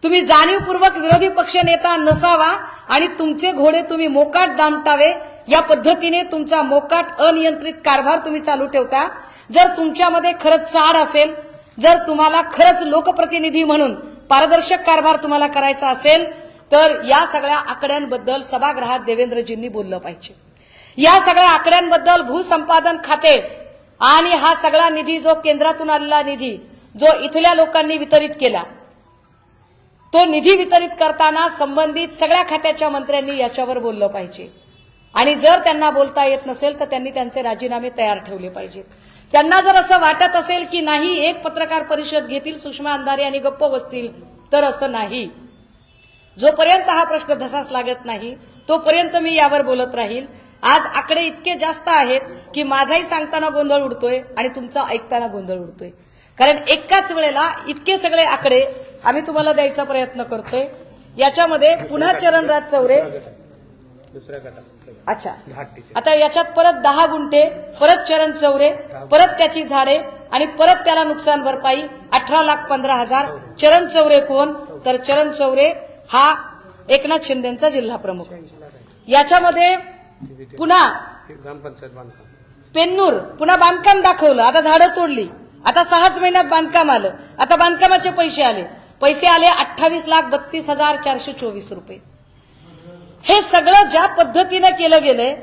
तुम्ही जाणीवपूर्वक विरोधी पक्ष नेता नसावा आणि तुमचे घोडे तुम्ही मोकाट दामटावे, या पद्धतीने तुमचा मोकाट अनियंत्रित कारभार तुम्ही चालू ठेवता. जर तुमच्यामध्ये खरंच चाड असेल, जर तुम्हाला खरंच लोकप्रतिनिधी म्हणून पारदर्शक कारभार तुम्हाला करायचा असेल, तर या सगळ्या आकड्यांबद्दल सभागृहात देवेंद्रजींनी बोललं पाहिजे. या सगळ्या आकड्यांबद्दल भूसंपादन खाते आणि हा सगळा निधी, जो केंद्रातून आलेला निधी, जो इथल्या लोकांनी वितरित केला, तो निधी वितरित करताना संबंधित सगळ्या खात्याच्या मंत्र्यांनी याच्यावर बोललं पाहिजे. आणि जर त्यांना बोलता येत नसेल तर त्यांनी त्यांचे राजीनामे तयार ठेवले पाहिजेत. त्यांना जर असं वाटत असेल की नाही एक पत्रकार परिषद घेतील सुषमा अंधारे आणि गप्प बसतील, तर असं नाही. जोपर्यंत हा प्रश्न धसास लागत नाही तोपर्यंत मी यावर बोलत राहील. आज आकडे इतके जास्त आहेत की माझाही सांगताना गोंधळ उडतोय आणि तुमचा ऐकताना गोंधळ उडतोय. कारण एकाच वेळेला इतके सगळे आकडे आम्ही तुम्हाला द्यायचा प्रयत्न करतोय. याच्यामध्ये पुन्हा चरणराज चौरे, दुसऱ्या गटात अच्छा, आता याच्यात परत 10 गुंठे, परत चरण चौरे, परत त्याची झाडे आणि परत त्याला नुकसान भरपाई 18,15,000. चरण चौरे कोण, तर चरण चौरे हा एकनाथ शिंदेचा जिल्हा प्रमुख. याच्यामध्ये पुन्हा ग्रामपंचायत बांधकाम पेन्नूर, पुन्हा बांधकाम दाखवलं, आता झाडं तोडली, आता 6च महिन्यात बांधकाम आलं, आता बांधकामाचे पैसे आले 28,32,424 रुपये. हे सगळं ज्या पद्धतीनं केलं गेलंय,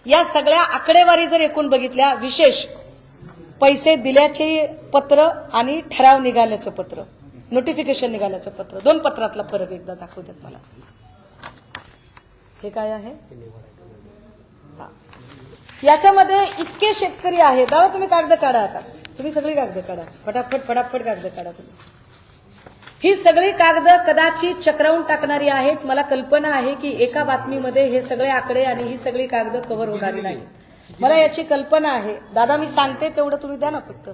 या सगळ्या आकडेवारी जर एकूण बघितल्या, विशेष पैसे दिल्याचे पत्र आणि ठराव निघाल्याचं पत्र, नोटिफिकेशन निघाल्याचं पत्र, 2 पत्रातला फरक एकदा दाखवू देत मला. हे काय आहे, याच्यामध्ये इतके शेतकरी आहेत. दादा तुम्ही कागद काढा, आता तुम्ही सगळी कागद काढा, फटाफट फटाफट कागद काढा तुम्ही. ही सगळी कागद कदाचित चक्रावून टाकणारी आहेत. मला कल्पना आहे की एका बातमीमध्ये हे सगळे आकडे आणि ही सगळी कागद कव्हर होणारी नाही. मला याची कल्पना आहे. दादा मी सांगते तेवढं तुम्ही द्या ना फक्त.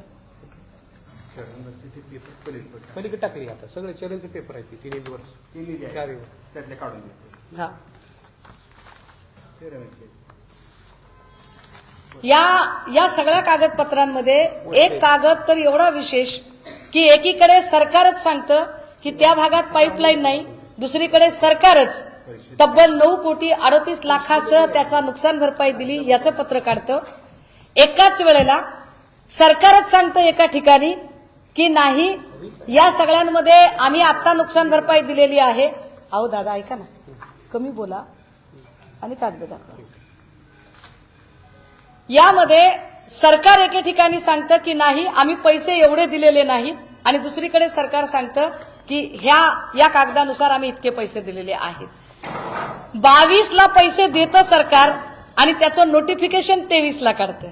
पलीकडे टाकली आता सगळे चरणचे पेपर आहेत, 3 वर्ष 4 त्यातले काढून घेतले. हा, या सगळ्या कागदपत्रांमध्ये एक कागद तर एवढा विशेष की एकीकडे सरकारच सांगतं की त्या भागात पाईपलाईन नाही, दुसरीकडे सरकारच तब्बल 9,38,00,000 त्याचा नुकसान भरपाई दिली याचं पत्र काढतं. एकाच वेळेला सरकारच सांगतं एका ठिकाणी की नाही, या सगळ्यांमध्ये आम्ही आता नुकसान भरपाई दिलेली आहे. अहो दादा ऐका ना, कमी बोला आणि कागद दाखवा. यामध्ये सरकार एके ठिकाणी सांगतं की नाही आम्ही पैसे एवढे दिलेले नाहीत, आणि दुसरीकडे सरकार सांगतं की या कागदानुसार आम्ही इतके पैसे दिलेले आहेत. 22ला पैसे देतं सरकार आणि त्याचं नोटिफिकेशन 23ला काढतं.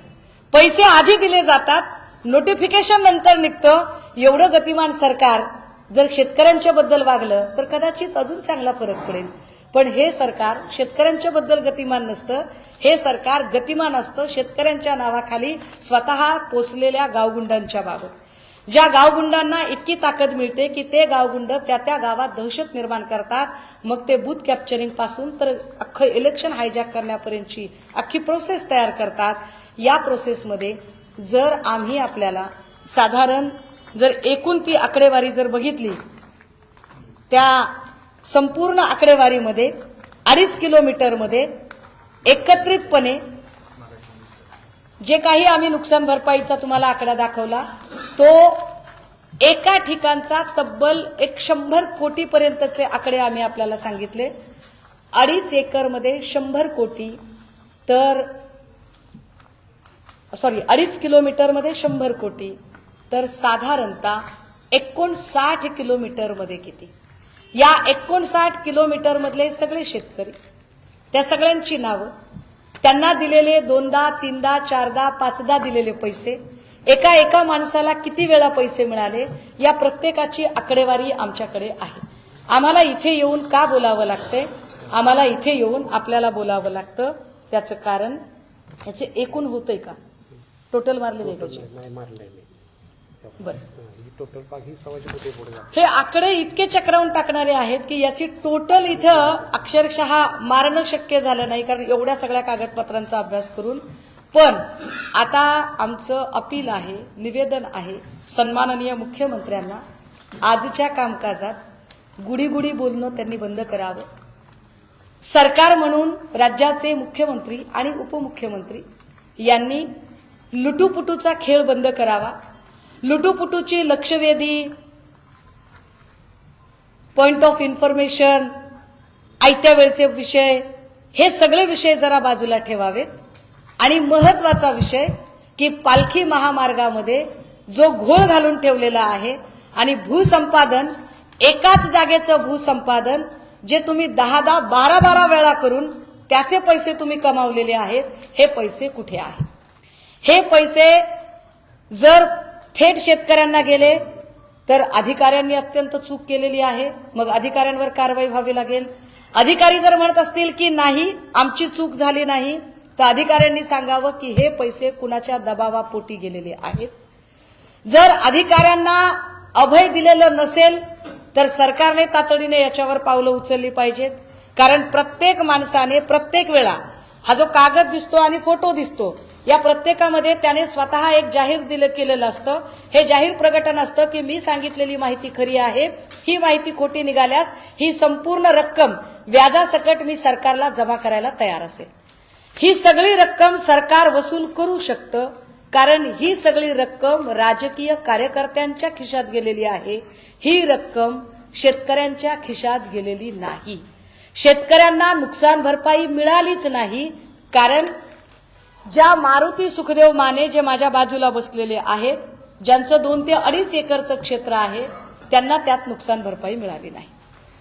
पैसे आधी दिले जातात, नोटिफिकेशन नंतर निघतं. एवढं गतिमान सरकार जर शेतकऱ्यांच्या बद्दल वागलं तर कदाचित अजून चांगला फरक पडेल. पण हे सरकार शेतकऱ्यांच्या बद्दल गतिमान नसतं. हे सरकार गतिमान असतं शेतकऱ्यांच्या नावाखाली स्वतः पोचलेल्या गावगुंडांच्या बाबत. ज्या गावगुंडांना इतकी ताकद मिळते की ते गावगुंड त्या गावात दहशत निर्माण करतात. मग ते बूथ कॅप्चरिंग पासून तर अख्खं इलेक्शन हायजॅक करण्यापर्यंतची अख्खी प्रोसेस तयार करतात. या प्रोसेसमध्ये जर आम्ही आपल्याला साधारण जर एकूण ती आकडेवारी जर बघितली, त्या संपूर्ण आकडेवारीमध्ये 2.5 किलोमीटरमध्ये एकत्रितपणे जे काही आम्ही नुकसान भरपाईचा तुम्हाला आकडा दाखवला तो एका ठिकाणचा तब्बल 100 कोटीपर्यंतचे आकडे आम्ही आपल्याला सांगितले. 2.5 एकरमध्ये 100 कोटी तर 2.5 किलोमीटरमध्ये 100 कोटी तर साधारणतः 59 किलोमीटरमध्ये किती? या 59 किलोमीटरमधले सगळे शेतकरी, त्या सगळ्यांची नावं, त्यांना दिलेले 2दा 3दा 4दा 5दा दिलेले पैसे, एका माणसाला किती वेळा पैसे मिळाले, या प्रत्येकाची आकडेवारी आमच्याकडे आहे. आम्हाला इथे येऊन का बोलावं लागतंय? आम्हाला इथे येऊन आपल्याला बोलावं लागतं त्याचं कारण याचे एकूण होतंय का? टोटल मारले नाही त्याचे? नाही मारले नाही. बरं, टोटल ही सव्वाशे कोटी पुढे जातं. हे आकडे इतके चक्रावून टाकणारे आहेत की याची टोटल इथं अक्षरशः मारणं शक्य झालं नाही, कारण एवढ्या सगळ्या कागदपत्रांचा अभ्यास करून. पण आता आमचं अपील आहे, निवेदन आहे सन्माननीय मुख्यमंत्र्यांना, आजच्या कामकाजात गुडी बोलणं त्यांनी बंद करावं. सरकार म्हणून राज्याचे मुख्यमंत्री आणि उपमुख्यमंत्री यांनी लुटूपुटूचा खेळ बंद करावा. लुटूपुटूची लक्षवेधी, पॉइंट ऑफ इन्फॉर्मेशन, आयत्या वेळचे विषय, हे सगळे विषय जरा बाजूला ठेवावेत. आणि महत्वाचा विषय की पालखी महामार्गामध्ये जो घोळ घालून ठेवलेला आहे आणि भूसंपादन, एकाच जागेचं भूसंपादन जे तुम्ही 10 12 वेळा करून त्याचे पैसे तुम्ही कमावलेले आहेत, हे पैसे कुठे आहेत? हे पैसे जर थेट शेतकऱ्यांना गेले तर अधिकाऱ्यांनी अत्यंत चूक केलेली आहे, मग अधिकाऱ्यांवर कारवाई व्हावी लागेल. अधिकारी जर म्हणत असतील की नाही आमची चूक झाली नाही, तर अधिकाऱ्यांनी सांगावं की हे पैसे कुणाच्या दबावापोटी गेलेले आहेत. जर अधिकाऱ्यांना अभय दिलेलं नसेल तर सरकारने तातडीने याच्यावर पावलं उचलली पाहिजेत. कारण प्रत्येक माणसाने प्रत्येक वेळा हा जो कागद दिसतो आणि फोटो दिसतो, या प्रत्येकामध्ये त्याने स्वतः एक जाहीर केलेलं असतं. हे जाहीर प्रकटन असतं की मी सांगितलेली माहिती खरी आहे, ही माहिती खोटी निघाल्यास ही संपूर्ण रक्कम व्याजासकट मी सरकारला जमा करायला तयार असेल. ही सगळी रक्कम सरकार वसूल करू शकतं, कारण ही सगळी रक्कम राजकीय कार्यकर्त्यांच्या खिशात गेलेली आहे. ही रक्कम शेतकऱ्यांच्या खिशात गेलेली नाही. शेतकऱ्यांना नुकसान भरपाई मिळालीच नाही, कारण ज्या मारुती सुखदेव माने जे माझ्या बाजूला बसलेले आहेत, ज्यांचं 2 ते 2.5 एकरचं क्षेत्र आहे, त्यांना त्यात नुकसान भरपाई मिळाली नाही.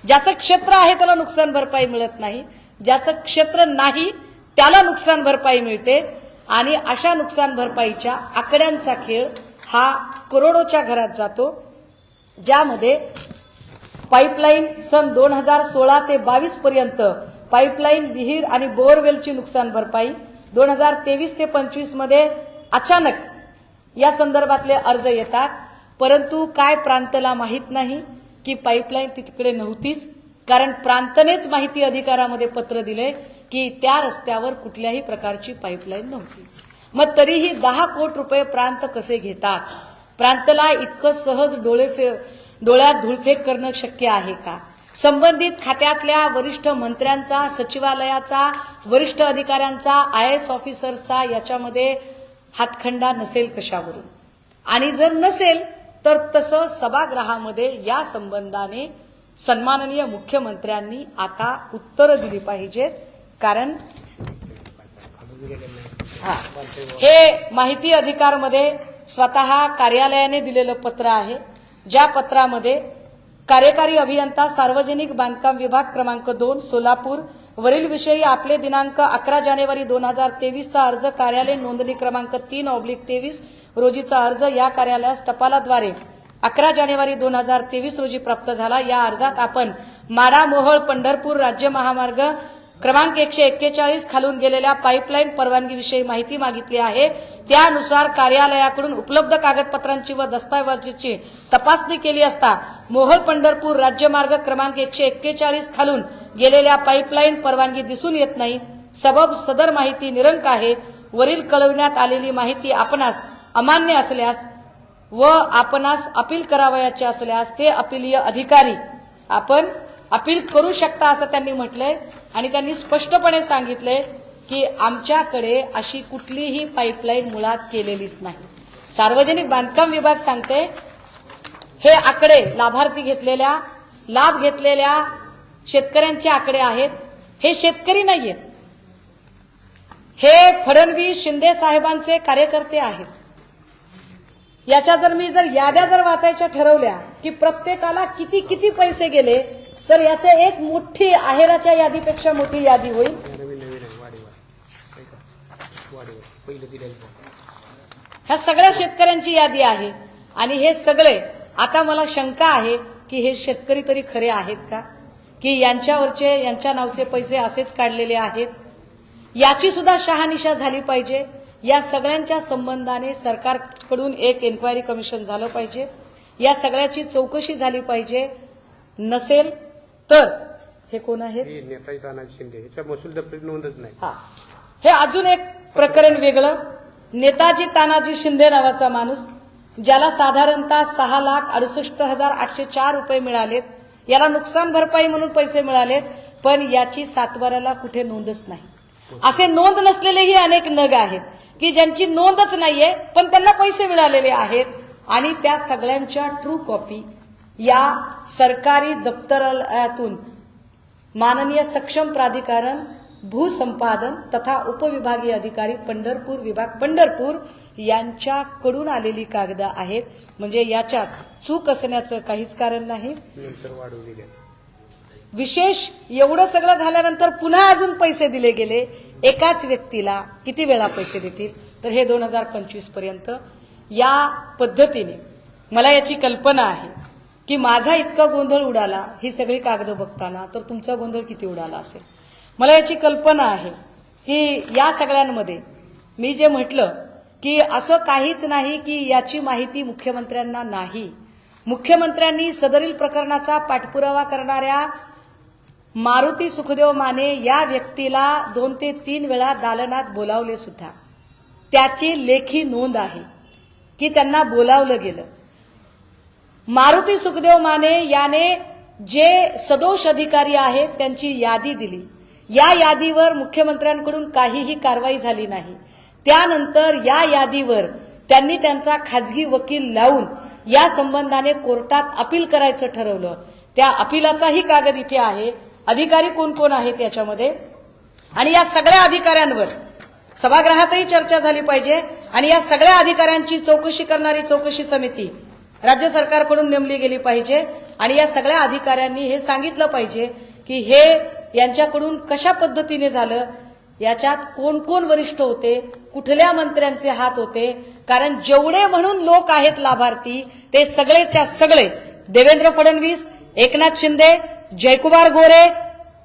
ज्याचं क्षेत्र आहे त्याला नुकसान भरपाई मिळत नाही, ज्याचं क्षेत्र नाही त्याला नुकसान भरपाई मिळते. आणि अशा नुकसान भरपाईच्या आकड्यांचा खेळ हा करोडोच्या घरात जातो, ज्यामध्ये पाईपलाईन सन 2016 ते 22 पर्यंत पाईपलाईन, विहीर आणि बोअरवेलची नुकसान भरपाई, 2023 ते 25 मध्ये अचानक या संदर्भातले अर्ज येतात. परंतु काय प्रांतला माहित नाही की पाईपलाईन तिकडे नव्हतीच, कारण प्रांतनेच माहिती अधिकारामध्ये पत्र दिले की त्या रस्त्यावर कुठल्याही प्रकारची पाईपलाईन नव्हती. मग तरीही 10 कोटी रुपये प्रांत कसे घेतात? प्रांतला इतकं सहज डोळ्यात धुळफेक करणं शक्य आहे का? संबंधित खात्यातल्या वरिष्ठ मंत्र्यांचा, सचिवालयाचा, वरिष्ठ अधिकाऱ्यांचा, IAS ऑफिसर्सचा याच्यामध्ये हातखंडा नसेल कशावरून? आणि जर नसेल तर तसं सभागृहामध्ये या संबंधाने सन्माननीय मुख्यमंत्र्यांनी आता उत्तरं दिली पाहिजेत. कारण हे माहिती अधिकारमध्ये स्वतः कार्यालयाने दिलेलं पत्र आहे, ज्या पत्रामध्ये कार्यकारी अभियंता सार्वजनिक बांधकाम विभाग क्रमांक 2 सोलापूर वरील विषयी आपले दिनांक 11 जानेवारी 2023 चा अर्ज कार्यालय नोंदणी क्रमांक 3/23 रोजीचा अर्ज या कार्यालयास टपालाद्वारे 11 जानेवारी 2023 रोजी प्राप्त झाला। या अर्जात आपण माढा मोहोळ पंढरपूर राज्य महामार्ग क्रमांक 141 खालून गेलेल्या पाईपलाईन परवानगीविषयी माहिती मागितली आहे। त्यानुसार कार्यालयाकडून उपलब्ध कागदपत्रांची व दस्तावेजांची तपासणी केली असता मोहोळ पंढरपूर राज्यमार्ग क्रमांक 141 खालून गेलेल्या पाईपलाईन परवानगी दिसून येत नाही। सबब सदर माहिती निरंक आहे। वरील कळविण्यात आलेली माहिती आपणास अमान्य असल्यास व आपणास अपील करावयाचे असल्यास ते अपीलीय अधिकारी आपण अपील करू शकता असं त्यांनी म्हटलंय। आणि त्यांनी स्पष्टपणे सांगितले की आमच्याकडे अशी कुठलीही पाईपलाईन मुळात केलेलीच नाही। सार्वजनिक बांधकाम विभाग सांगते हे आकडे लाभार्थी घेतलेल्या लाभ घेतलेल्या शेतकऱ्यांचे आकडे आहेत। हे शेतकरी नाहीयेत, हे फडणवीस शिंदे साहेबांचे कार्यकर्ते आहेत। याच्या जर मी याद्या वाचायच्या ठरवल्या की प्रत्येकाला किती किती पैसे गेले तर याचे एक मोठी आहेराच्या यादीपेक्षा मोठी यादी होईल। ह्या सगळ्या शेतकऱ्यांची यादी आहे आणि हे सगळे आता मला शंका आहे की हे शेतकरी तरी खरे आहेत का, की यांच्या नावचे पैसे असेच काढलेले आहेत। याची सुद्धा शहानिशा झाली पाहिजे। या सगळ्यांच्या संबंधाने सरकारकडून एक एन्क्वायरी कमिशन झालं पाहिजे। या सगळ्याची चौकशी झाली पाहिजे। नसेल तर हे कोण आहेत, नेताजी तानाजी शिंदे, याच्या महसूल दप्तरी नोंदच नाही। हे अजून एक प्रकरण वेगळं। नेताजी तानाजी शिंदे नावाचा माणूस ज्याला साधारणतः 6,68,804 रुपये मिळालेत, याला नुकसान भरपाई म्हणून पैसे मिळालेत, पण याची सातबाऱ्याला कुठे नोंदच नाही। असे नोंद नसलेलेही अनेक नग आहेत की ज्यांची नोंदच नाहीये पण त्यांना पैसे मिळालेले आहेत। आणि त्या सगळ्यांच्या ट्रू कॉपी या सरकारी दप्तरालयातून माननीय सक्षम प्राधिकरण भूसंपादन तथा उपविभागीय अधिकारी पंढरपूर विभाग पंढरपूर यांच्याकडून आलेली कागद आहेत। म्हणजे याच्यात चूक असण्याचं काहीच कारण नाही। विशेष एवढं सगळं झाल्यानंतर पुन्हा अजून पैसे दिले गेले। एकाच व्यक्तीला किती वेळा पैसे देतील तर हे 2025 पर्यंत। या पद्धतीने मला याची कल्पना आहे की माझा इतका गोंधळ उडाला ही सगळी कागद बघताना, तर तुमचा गोंधळ किती उडाला असेल। मला याची कल्पना आहे की या सगळ्यांमध्ये मी जे म्हटलं की असं काहीच नाही की याची माहिती मुख्यमंत्र्यांना नाही। मुख्यमंत्र्यांनी सदरील प्रकरणाचा पाठपुरावा करणाऱ्या मारुती सुखदेव माने या व्यक्तीला 2 ते 3 वेळा दालनात बोलावले सुद्धा। त्याची लेखी नोंद आहे की त्यांना बोलावलं गेलं। मारुती सुखदेव माने याने जे सदोष अधिकारी आहेत त्यांची यादी दिली। या यादीवर मुख्यमंत्र्यांकडून काहीही कारवाई झाली नाही। त्यानंतर या यादीवर त्यांनी त्यांचा खाजगी वकील लावून या संबंधाने कोर्टात अपील करायचं ठरवलं। त्या अपीलाचाही कागद इथे आहे। अधिकारी कोण कोण आहेत याच्यामध्ये, आणि या सगळ्या अधिकाऱ्यांवर सभागृहातही चर्चा झाली पाहिजे। आणि या सगळ्या अधिकाऱ्यांची चौकशी करणारी चौकशी समिती राज्य सरकारकडून नेमली गेली पाहिजे। आणि या सगळ्या अधिकाऱ्यांनी हे सांगितलं पाहिजे की हे यांच्याकडून कशा पद्धतीने झालं, याच्यात कोण कोण वरिष्ठ होते, कुठल्या मंत्र्यांचे हात होते। कारण जेवढे म्हणून लोक आहेत लाभार्थी ते सगळेच्या सगळे देवेंद्र फडणवीस, एकनाथ शिंदे, जयकुमार गोरे,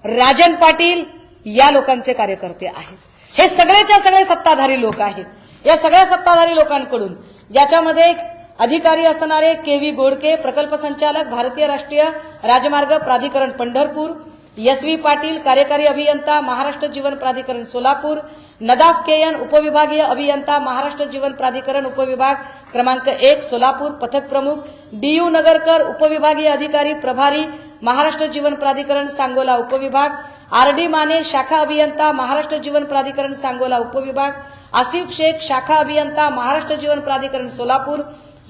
राजन पाटील या लोकांचे कार्यकर्ते आहेत। हे सगळेच्या सगळे सत्ताधारी लोक आहेत। या सगळ्या सत्ताधारी लोकांकडून ज्याच्यामध्ये अधिकारी असणारे केव्ही गोडके, प्रकल्प संचालक, भारतीय राष्ट्रीय राजमार्ग प्राधिकरण पंढरपूर, एस.व्ही. पाटील, कार्यकारी अभियंता, महाराष्ट्र जीवन प्राधिकरण सोलापूर, नदाफ केएन, उपविभागीय अभियंता, महाराष्ट्र जीवन प्राधिकरण उपविभाग क्रमांक 1 सोलापूर, पथक प्रमुख डी.यू. नगरकर, उपविभागीय अधिकारी प्रभारी, महाराष्ट्र जीवन प्राधिकरण सांगोला उपविभाग, आर.डी. माने, शाखा अभियंता, महाराष्ट्र जीवन प्राधिकरण सांगोला उपविभाग, आसिफ शेख, शाखा अभियंता, महाराष्ट्र जीवन प्राधिकरण सोलापूर,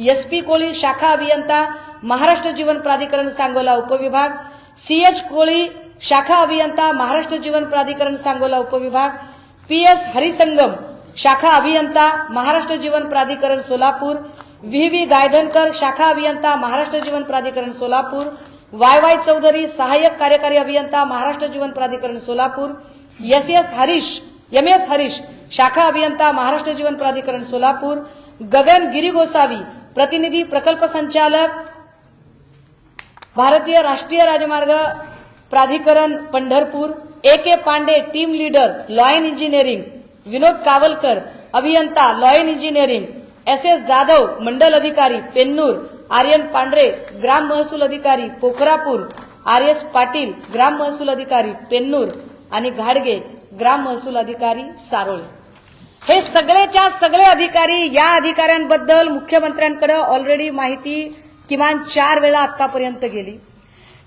एस.पी. कोळी, शाखा अभियंता, महाराष्ट्र जीवन प्राधिकरण सांगोला उपविभाग, सी.एच. कोळी, शाखा अभियंता, महाराष्ट्र जीवन प्राधिकरण सांगोला उपविभाग, पी.एस. हरिसंगम, शाखा अभियंता, महाराष्ट्र जीवन प्राधिकरण सोलापूर, व्ही.व्ही. गायधनकर, शाखा अभियंता, महाराष्ट्र जीवन प्राधिकरण सोलापूर, वाय चौधरी, सहाय्यक कार्यकारी अभियंता, महाराष्ट्र जीवन प्राधिकरण सोलापूर, एम.एस. हरीश, शाखा अभियंता, महाराष्ट्र जीवन प्राधिकरण सोलापूर, गगन गिरी गोसावी, प्रतिनिधी प्रकल्प संचालक भारतीय राष्ट्रीय राजमार्ग प्राधिकरण Pandharpur, A.K. Pandey team leader law in engineering, Vinod Kawalkar अभियंता law in engineering, S.S. Jadhav मंडल अधिकारी पेन्नूर, आर्यन पांढरे ग्राम महसूल अधिकारी पोखरापूर, R.S. पाटील ग्राम महसूल अधिकारी पेन्नूर आणि घाडगे ग्राम महसूल अधिकारी सारोळे. हे सगळेच्या सगळे अधिकारी, या अधिकाऱ्यांबद्दल मुख्यमंत्र्यांकडे ऑलरेडी माहिती किमान 4 वेळा आतापर्यंत गेली.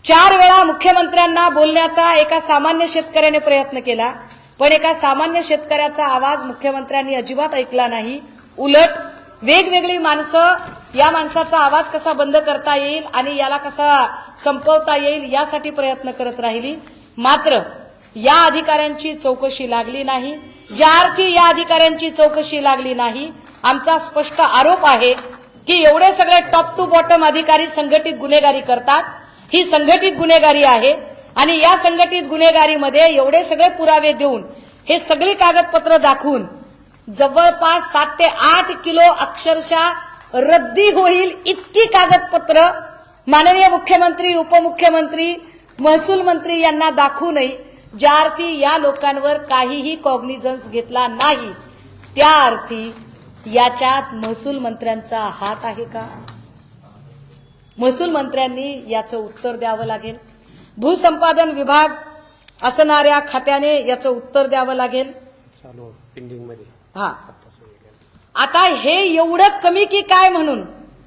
4 वेळा मुख्यमंत्र्यांना बोलण्याचा एका सामान्य शेतकऱ्याने प्रयत्न केला, पण एका सामान्य शेतकऱ्याचा आवाज मुख्यमंत्र्यांनी अजिबात ऐकला नाही. उलट वेगवेगळी माणसं या माणसाचा आवाज कसा बंद करता येईल आणि याला कसा संपवता येईल यासाठी प्रयत्न करत राहिली. मात्र या अधिकाऱ्यांची चौकशी लागली नाही. ज्या अर्थी या अधिकाऱ्यांची चौकशी लागली नाही, आमचा स्पष्ट आरोप आहे की एवढे सगळे टॉप टू बॉटम अधिकारी संघटित गुन्हेगारी करतात. ही संघटित गुन्हेगारी आहे आणि या संघटित गुन्हेगारीमध्ये एवढे सगळे पुरावे देऊन, हे सगळी कागदपत्र दाखवून जवळपास 7 ते 8 किलो अक्षरशः रद्दी होईल इतकी कागदपत्र माननीय मुख्यमंत्री, उपमुख्यमंत्री, महसूल मंत्री यांना दाखवूनही ज्या अर्थी या लोकांवर काहीही कॉग्निझन्स घेतला नाही, त्या अर्थी याच्यात महसूल मंत्र्यांचा हात आहे का? महसूल मंत्र्यांनी याचं उत्तर द्यावं लागेल. भूसंपादन विभाग असणाऱ्या खात्याने याचं उत्तर द्यावं लागेल. चालू पेंडिंग मध्ये. हा, आता हे एवढं कमी की काय म्हणून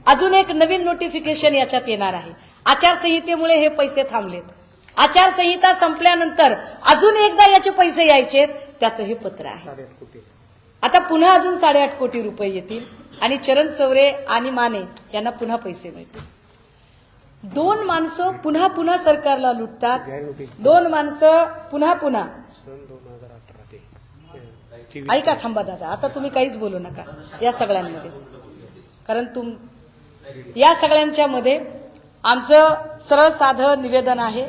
अजून एक नवीन नोटिफिकेशन याच्यात येणार आहे. आचारसंहितेमुळे हे पैसे थांबलेत. आचारसंहिता संपल्यानंतर अजून एकदा याचे पैसे यायचे, त्याचं हे पत्र आहे. 8.5 कोटी. आता पुन्हा अजून 8.5 कोटी रुपये येतील आणि चरण चौरे आणि माने यांना पुन्हा पैसे मिळतील. 2 माणसं पुन्हा पुन्हा सरकारला लुटतात. 2 माणसं पुन्हा पुन्हा. सन 2018 ते ऐका, थांबा दादा, आता तुम्ही काहीच बोलू नका या सगळ्यांमध्ये, कारण या सगळ्यांच्या मध्ये आमचं सरळ साधं निवेदन आहे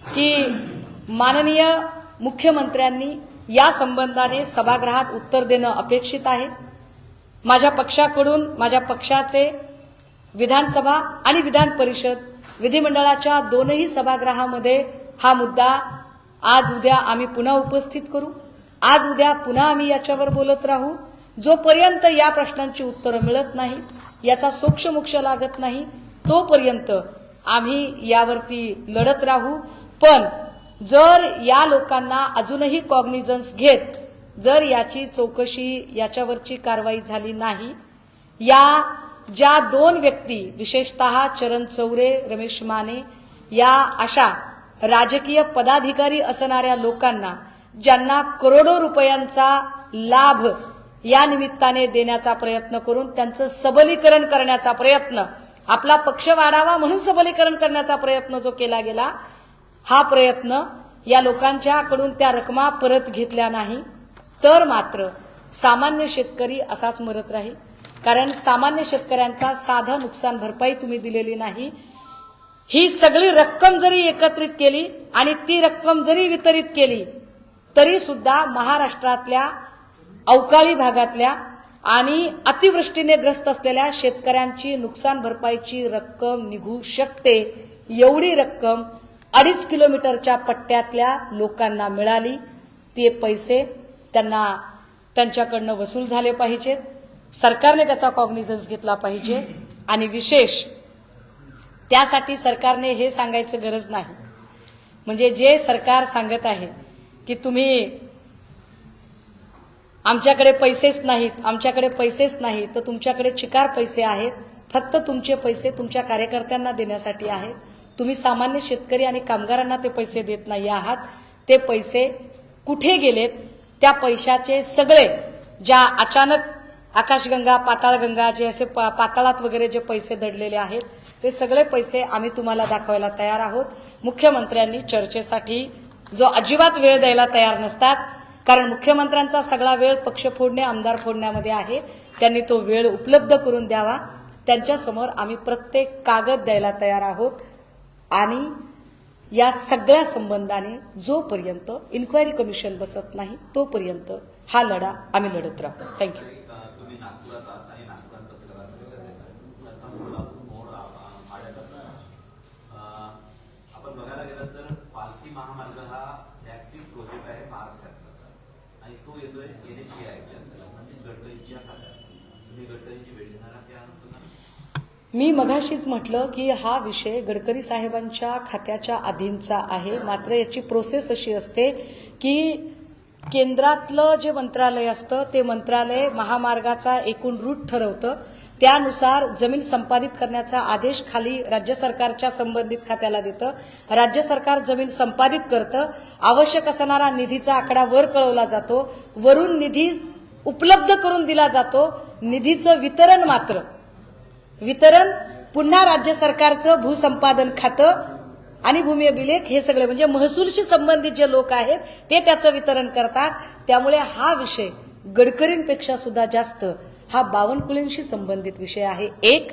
की माननीय मुख्यमंत्र्यांनी या संबंधाने सभागृहात उत्तर देणं अपेक्षित आहे. माझ्या पक्षाकडून, माझ्या पक्षाचे विधानसभा आणि विधान परिषद विधिमंडळाच्या दोनही सभागृहामध्ये हा मुद्दा आज उद्या आम्ही पुन्हा उपस्थित करू. आज उद्या पुन्हा आम्ही याच्यावर बोलत राहू. जोपर्यंत या प्रश्नांची उत्तरं मिळत नाही, याचा सोक्षमोक्ष लागत नाही, तोपर्यंत आम्ही यावरती लढत राहू. पण जर या लोकांना अजूनही कॉग्निझन्स घेत, जर याची चौकशी, याच्यावरची कारवाई झाली नाही, या ज्या 2 व्यक्ती विशेषतः चरण चौरे, रमेश माने या अशा राजकीय पदाधिकारी असणाऱ्या लोकांना, ज्यांना करोडो रुपयांचा लाभ या निमित्ताने देण्याचा प्रयत्न करून त्यांचं सबलीकरण करण्याचा प्रयत्न, आपला पक्ष वाढावा म्हणून सबलीकरण करण्याचा प्रयत्न जो केला गेला, हा प्रयत्न या लोकांच्याकडून त्या रकमा परत घेतल्या नाही तर मात्र सामान्य शेतकरी असाच मरत राहील. कारण सामान्य शेतकऱ्यांचा साधा नुकसान भरपाई तुम्ही दिलेली नाही. ही सगळी रक्कम जरी एकत्रित केली आणि ती रक्कम जरी वितरित केली तरी सुद्धा महाराष्ट्रातल्या अवकाळी भागातल्या आणि अतिवृष्टीने ग्रस्त असलेल्या शेतकऱ्यांची नुकसान भरपाईची रक्कम निघू शकते. एवढी रक्कम 2.5 किलोमीटरच्या पट्ट्यातल्या लोकांना मिळाली. ते पैसे त्यांच्याकडनं वसूल झाले पाहिजेत. सरकारने त्याचा कॉग्निझन्स घेतला पाहिजे. आणि विशेष त्यासाठी सरकारने हे सांगायचं गरज नाही. म्हणजे जे सरकार सांगत आहे की तुम्ही आमच्याकडे पैसेच नाहीत, आमच्याकडे पैसेच नाहीत, तर तुमच्याकडे चिकार पैसे आहेत. फक्त तुमचे पैसे तुमच्या कार्यकर्त्यांना देण्यासाठी आहेत. तुम्ही सामान्य शेतकरी आणि कामगारांना ते पैसे देत नाही आहात. ते पैसे कुठे गेलेत? त्या पैशाचे सगळे ज्या अचानक आकाशगंगा, पाताळगंगा, जे असे पाताळात वगैरे जे पैसे दडलेले आहेत, ते सगळे पैसे आम्ही तुम्हाला दाखवायला तयार आहोत. मुख्यमंत्र्यांनी चर्चेसाठी जो अजिबात वेळ द्यायला तयार नसतात, कारण मुख्यमंत्र्यांचा सगळा वेळ पक्ष फोडणे, आमदार फोडण्यामध्ये आहे. त्यांनी तो वेळ उपलब्ध करून द्यावा. त्यांच्यासमोर आम्ही प्रत्येक कागद द्यायला तयार आहोत. आणि या सगळ्या संबंधाने जोपर्यंत इन्क्वायरी कमिशन बसत नाही तोपर्यंत हा लढा आम्ही लढत राहू. थँक्यू. आरोप येतोय NHAI गडकरींच्या खात्यात, तुम्ही गडकरींची भेट घेणार आहात या आरोपाला? मी मघाशीच म्हटलं की हा विषय गडकरी साहेबांच्या खात्याच्या अधीनचा आहे. मात्र याची प्रोसेस अशी असते की केंद्रातलं जे मंत्रालय असतं ते मंत्रालय महामार्गाचा एकूण रूट ठरवतं. त्यानुसार जमीन संपादित करण्याचा आदेश खाली राज्य सरकारच्या संबंधित खात्याला देतं. राज्य सरकार जमीन संपादित करतं. आवश्यक असणारा निधीचा आकडा वर कळवला जातो. वरून निधी उपलब्ध करून दिला जातो. निधीचं वितरण पुन्हा राज्य सरकारचं भूसंपादन खातं आणि भूमी अभिलेख हे सगळे म्हणजे महसूलशी संबंधित जे लोक आहेत ते त्याचं वितरण करतात. त्यामुळे हा विषय गडकरींपेक्षा सुद्धा जास्त हा बावनकुळेंशी संबंधित विषय आहे. एक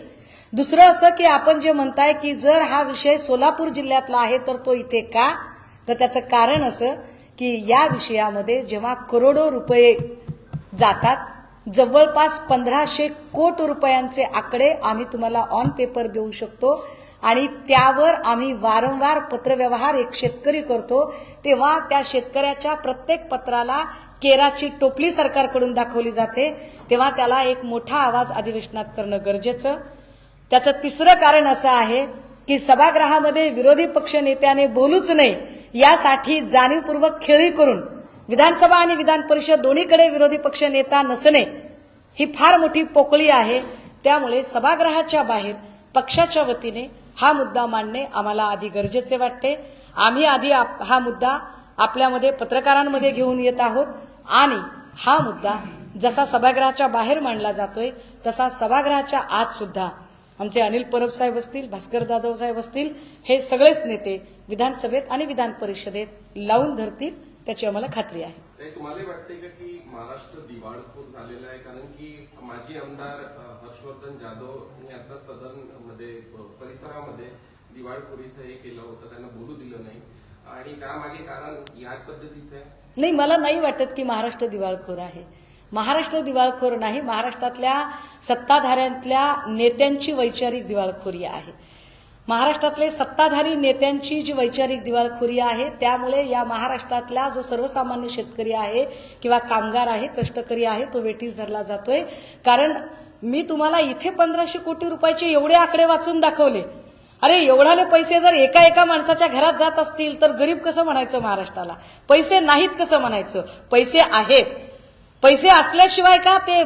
दुसरं असं की आपण जे म्हणताय की जर हा विषय सोलापूर जिल्ह्यातला आहे तर तो इथे का, तर त्याचं कारण असं की या विषयामध्ये जेव्हा करोडो रुपये जातात, जवळपास 1500 कोटी रुपयांचे आकडे आम्ही तुम्हाला ऑन पेपर देऊ शकतो आणि त्यावर आम्ही वारंवार पत्रव्यवहार एक शेतकरी करतो तेव्हा त्या शेतकऱ्याच्या प्रत्येक पत्राला केराची टोपली सरकारकडून दाखवली जाते. तेव्हा त्याला एक मोठा आवाज अधिवेशनात करणं गरजेचं. त्याचं तिसरं कारण असं आहे की सभागृहामध्ये विरोधी पक्ष नेत्याने बोलूच नये यासाठी जाणीवपूर्वक खेळी करून विधानसभा आणि विधान परिषद दोन्हीकडे विरोधी पक्ष नेता नसणे ही फार मोठी पोकळी आहे. त्यामुळे सभागृहाच्या बाहेर पक्षाच्या वतीने हा मुद्दा मांडणे आम्हाला आधी गरजेचे वाटते. आम्ही आधी हा मुद्दा आपल्यामध्ये पत्रकारांमध्ये घेऊन येत आहोत आणि हा मुद्दा जसा सभागृहाच्या बाहेर मांडला जातोय तसा सभागृहाच्या आत सुद्धा आमचे अनिल परब साहेब असतील, भास्कर जाधव साहेब असतील, हे सगळेच नेते विधानसभेत आणि विधान परिषदेत लावून धरतील त्याची आम्हाला खात्री आहे. तुम्हाला वाटते का की महाराष्ट्र दिवाळखोर झालेला आहे? कारण की माजी आमदार हर्षवर्धन जाधव यांनी आता सदन मध्ये परिसरामध्ये दिवाळखोरीचं हे केलं होतं, त्यांना बोलू दिलं नाही आणि त्यामागे कारण याच पद्धतीचं आहे? नाही, मला नाही वाटत की महाराष्ट्र दिवाळखोर आहे. महाराष्ट्र दिवाळखोर नाही, महाराष्ट्रातल्या सत्ताधाऱ्यांतल्या नेत्यांची वैचारिक दिवाळखोरी आहे. महाराष्ट्रातले सत्ताधारी नेत्यांची जी वैचारिक दिवाळखोरी आहे त्यामुळे या महाराष्ट्रातला जो सर्वसामान्य शेतकरी आहे किंवा कामगार आहे, कष्टकरी आहे, तो वेठीस धरला जातोय. कारण मी तुम्हाला इथे 1500 कोटी रुपयाचे एवढे आकडे वाचून दाखवले. अरे एवढाले पैसे जर एका माणसाच्या घरात जात असतील तर गरीब कसं म्हणायचं महाराष्ट्राला? पैसे नाहीत कसं म्हणायचं? पैसे आहेत. पैसे असल्याशिवाय का ते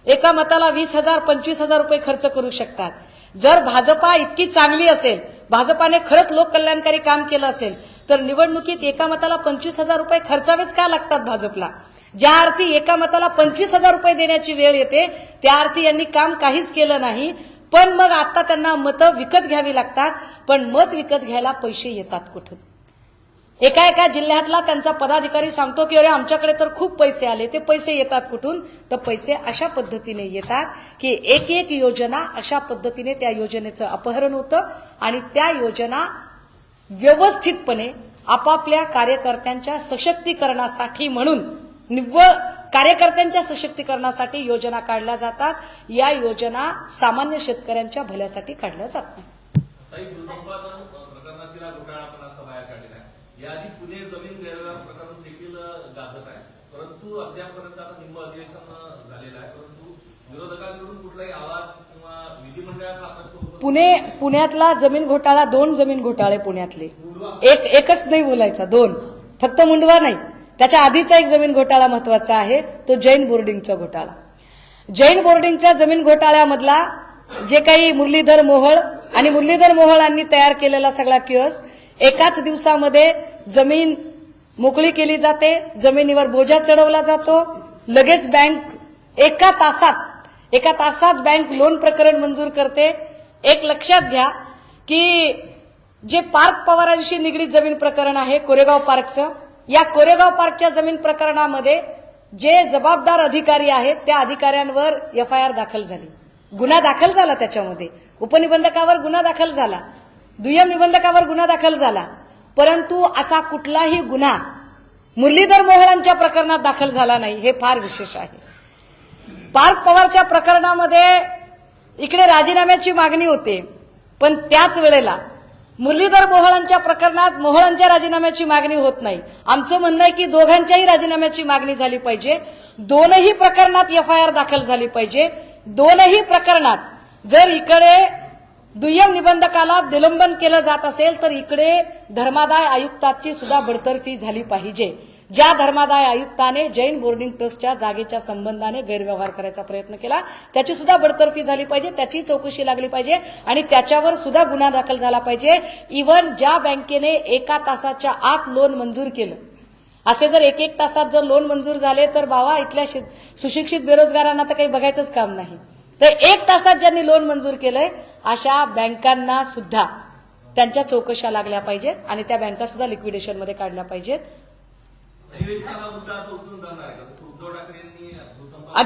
एका मताला 20,000 25,000 रुपये खर्च करू शकतात? जर भाजपा इतकी चांगली असेल, भाजपाने खरंच लोककल्याणकारी काम केलं असेल तर निवडणुकीत एका मताला 25,000 रुपये खर्चावेच का लागतात भाजपला? ज्या अर्थी एका मताला 25,000 रुपये देण्याची वेळ येते त्या अर्थी यांनी काम काहीच केलं नाही. पण मग आता त्यांना मतं विकत घ्यावी लागतात. पण मत विकत घ्यायला पैसे येतात कुठून? एका जिल्ह्यातला त्यांचा पदाधिकारी सांगतो की अरे आमच्याकडे तर खूप पैसे आले. ते पैसे येतात कुठून? तर पैसे अशा पद्धतीने येतात की एक योजना अशा पद्धतीने त्या योजनेचं अपहरण होतं आणि त्या योजना व्यवस्थितपणे आपापल्या कार्यकर्त्यांच्या सशक्तीकरणासाठी म्हणून निव्वळ कार्यकर्त्यांच्या सशक्तीकरणासाठी योजना काढल्या जातात. या योजना सामान्य शेतकऱ्यांच्या भल्यासाठी काढल्या जात नाही. भूसंपादन प्रकरणातील घोटाळा पण आता बाहेर काढलेला आहे. याआधी पुणे जमीन गैरव्यवहार प्रकरण देखील गाजत आहे, परंतु अद्यापर्यंत आता निम्म अधिवेशन झालेलं आहे, परंतु विरोधकांकडून कुठलाही आवाज किंवा विधिमंडळात हा प्रश्न पुण्यातला जमीन घोटाळा 2 जमीन घोटाळे पुण्यातले एकच नाही बोलायचा, 2 फक्त मुंडवा नाही. त्याच्या आधीचा एक जमीन घोटाळा महत्वाचा आहे, तो जैन बोर्डिंगचा घोटाळा. जैन बोर्डिंगच्या जमीन घोटाळ्यामधला जे काही मुरलीधर मोहोळांनी तयार केलेला सगळा किओस, एकाच दिवसामध्ये जमीन मोकळी केली जाते, जमिनीवर बोजा चढवला जातो, लगेच बँक एका तासात बँक लोन प्रकरण मंजूर करते. एक लक्षात घ्या की जे पार्थ पवारांशी निगडीत जमीन प्रकरण आहे कोरेगाव पार्कचं, या कोरेगाव पार्कच्या जमीन प्रकरणामध्ये जे जबाबदार अधिकारी आहेत त्या अधिकाऱ्यांवर FIR दाखल झाली, गुन्हा दाखल झाला. त्याच्यामध्ये उपनिबंधकावर गुन्हा दाखल झाला, दुय्यम निबंधकावर गुन्हा दाखल झाला, परंतु असा कुठलाही गुन्हा मुरलीधर मोहोळांच्या प्रकरणात दाखल झाला नाही. हे फार विशेष आहे. पार्थ पवारच्या प्रकरणामध्ये इकडे राजीनाम्याची मागणी होते, पण त्याच वेळेला मुरलीधर मोहोळांच्या प्रकरणात मोहोळांच्या राजीनाम्याची मागणी होत नाही. आमचं म्हणणं आहे की दोघांच्याही राजीनाम्याची मागणी झाली पाहिजे. दोनही प्रकरणात एफआयआर दाखल झाली पाहिजे. दोनही प्रकरणात जर इकडे दुय्यम निबंधकाला निलंबन केलं जात असेल तर इकडे धर्मादाय आयुक्ताची सुद्धा बडतर्फी झाली पाहिजे. ज्या धर्मादाय आयुक्ताने जैन बोर्डिंग ट्रस्टच्या जागेच्या संबंधाने गैरव्यवहार करायचा प्रयत्न केला त्याची सुद्धा बडतर्फी झाली पाहिजे. त्याची चौकशी लागली पाहिजे आणि त्याच्यावर सुद्धा गुन्हा दाखल झाला पाहिजे. इव्हन ज्या बँकेने 1 तासाच्या आत लोन मंजूर केलं असे जर 1 तासात जर लोन मंजूर झाले तर बाबा इथल्या सुशिक्षित बेरोजगारांना तर काही बघायचंच काम नाही. तर 1 तासात ज्यांनी लोन मंजूर केलंय अशा बँकांना सुद्धा त्यांच्या चौकशा लागल्या पाहिजेत आणि त्या बँका सुद्धा लिक्विडेशनमध्ये काढल्या पाहिजेत. अधिवेशनाला मुद्दा आता उचलून जाणार आहे का? जसं उद्धव ठाकरेंनी भूसंपादन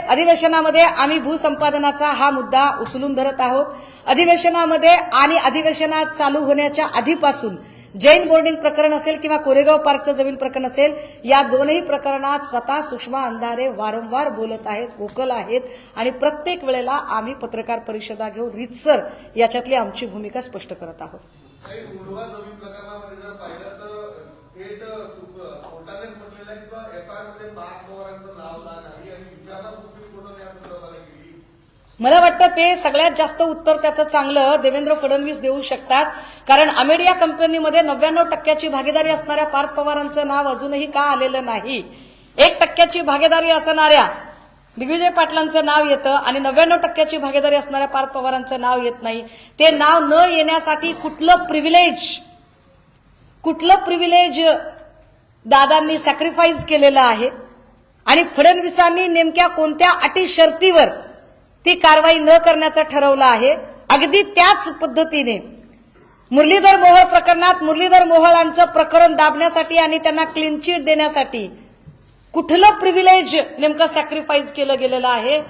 अधिवेशनामध्ये आम्ही भूसंपादनाचा हा मुद्दा उचलून धरत आहोत. अधिवेशनामध्ये आणि अधिवेशनात चालू होण्याच्या आधीपासून जैन बोर्डिंग प्रकरण असेल किंवा कोरेगाव पार्कचं जमीन प्रकरण असेल या दोनही प्रकरणात स्वतः सुषमा अंधारे वारंवार बोलत आहेत, वोकल आहेत आणि प्रत्येक वेळेला आम्ही पत्रकार परिषदा घेऊन रीतसर याच्यातली आमची भूमिका स्पष्ट करत आहोत. काही मुरवा जमीन प्रकरणामध्ये जर पाहिलं तर थेट कोर्टाने म्हटलेलं आहे किंवा एफआयआर मध्ये पाच पवारांचं नाव नाही आणि विचारणा सुप्रीम कोर्टाने या संदर्भात केली. मला वाटतं ते सगळ्यात जास्त उत्तर त्याचं चांगलं देवेंद्र फडणवीस देऊ शकतात. कारण अमेडिया कंपनीमध्ये 99% भागीदारी असणाऱ्या पार्थ पवारांचं नाव अजूनही का आलेलं नाही. 1% भागीदारी असणाऱ्या दिग्विजय पाटलांचं नाव येतं आणि 99% भागीदारी असणाऱ्या पार्थ पवारांचं नाव येत नाही. ते नाव न येण्यासाठी कुठलं प्रिव्हिलेज दादांनी सॅक्रिफाईस केलेलं आहे आणि फडणवीसांनी नेमक्या कोणत्या अटी शर्तीवर ती कारवाई न करण्याचं ठरवलं आहे. अगदी त्याच पद्धतीने मुरलीधर मोहोळ प्रकरणात मुरलीधर मोहोळांचं प्रकरण दाबण्यासाठी आणि त्यांना क्लीन चिट देण्यासाठी कुठलं प्रिव्हिलेज नेमकं सॅक्रिफाईस केलं गेलेलं आहे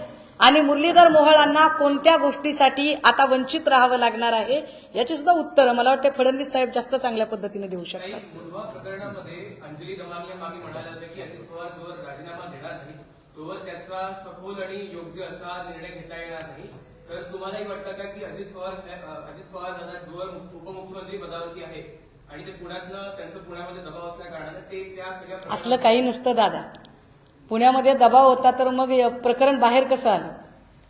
आणि मुरलीधर मोहोळांना कोणत्या गोष्टीसाठी आता वंचित राहावं लागणार आहे याची सुद्धा उत्तरं मला वाटतं फडणवीस साहेब जास्त चांगल्या पद्धतीने देऊ शकतात. मुरवा प्रकरणामध्ये अंजली दमानिया मागे म्हणाले होते की अजित पवार जोवर राजीनामा देणार नाही तोवर त्याचा सखोल आणि योग्य असा निर्णय घेता येणार नाही. तर तुम्हालाही वाटतं का की अजित पवार जोवर उपमुख्यमंत्री पदावरती आहे आणि ते पुण्यातनं त्यांचं पुण्यामध्ये दबाव असल्या कारणाने ते त्या सगळ्या असलं काही नसतं दादा. पुण्यामध्ये दबाव होता तर मग प्रकरण बाहेर कसं आलं?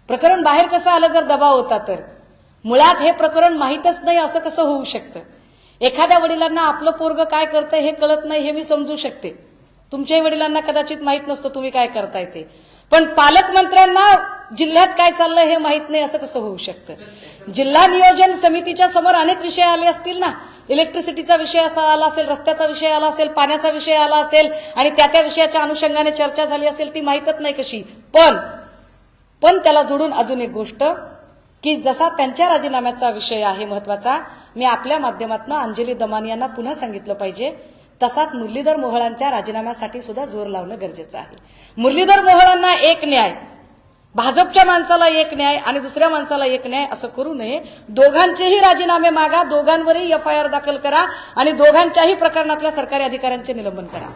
प्रकरण बाहेर कसं आलं जर दबाव होता तर? मुळात हे प्रकरण माहीतच नाही असं कसं होऊ शकतं? एखाद्या वडिलांना आपलं पोरगं काय करतंय हे कळत नाही हे मी समजू शकते. तुमच्याही वडिलांना कदाचित माहीत नसतं तुम्ही काय करताय ते. पण पालकमंत्र्यांना जिल्ह्यात काय चाललंय हे माहीत नाही असं कसं होऊ शकतं? जिल्हा नियोजन समितीच्या समोर अनेक विषय आले असतील ना. इलेक्ट्रिसिटीचा विषय असा आला असेल, रस्त्याचा विषय आला असेल, पाण्याचा विषय आला असेल आणि त्या विषयाच्या अनुषंगाने चर्चा झाली असेल ती माहीतच नाही कशी. पण त्याला जोडून अजून एक गोष्ट की जसा त्यांच्या राजीनाम्याचा विषय आहे महत्वाचा, मी आपल्या माध्यमातून अंजली दमानियांना पुन्हा सांगितलं पाहिजे तसाच मुरलीधर मोहोळांच्या राजीनाम्यासाठी सुद्धा जोर लावणं गरजेचं आहे. मुरलीधर मोहोळांना एक न्याय, भाजपच्या माणसाला एक न्याय आणि दुसऱ्या माणसाला एक न्याय असं करू नये. दोघांचेही राजीनामे मागा, दोघांवरही एफआयआर दाखल करा आणि दोघांच्याही प्रकरणातल्या सरकारी अधिकाऱ्यांचे निलंबन करा.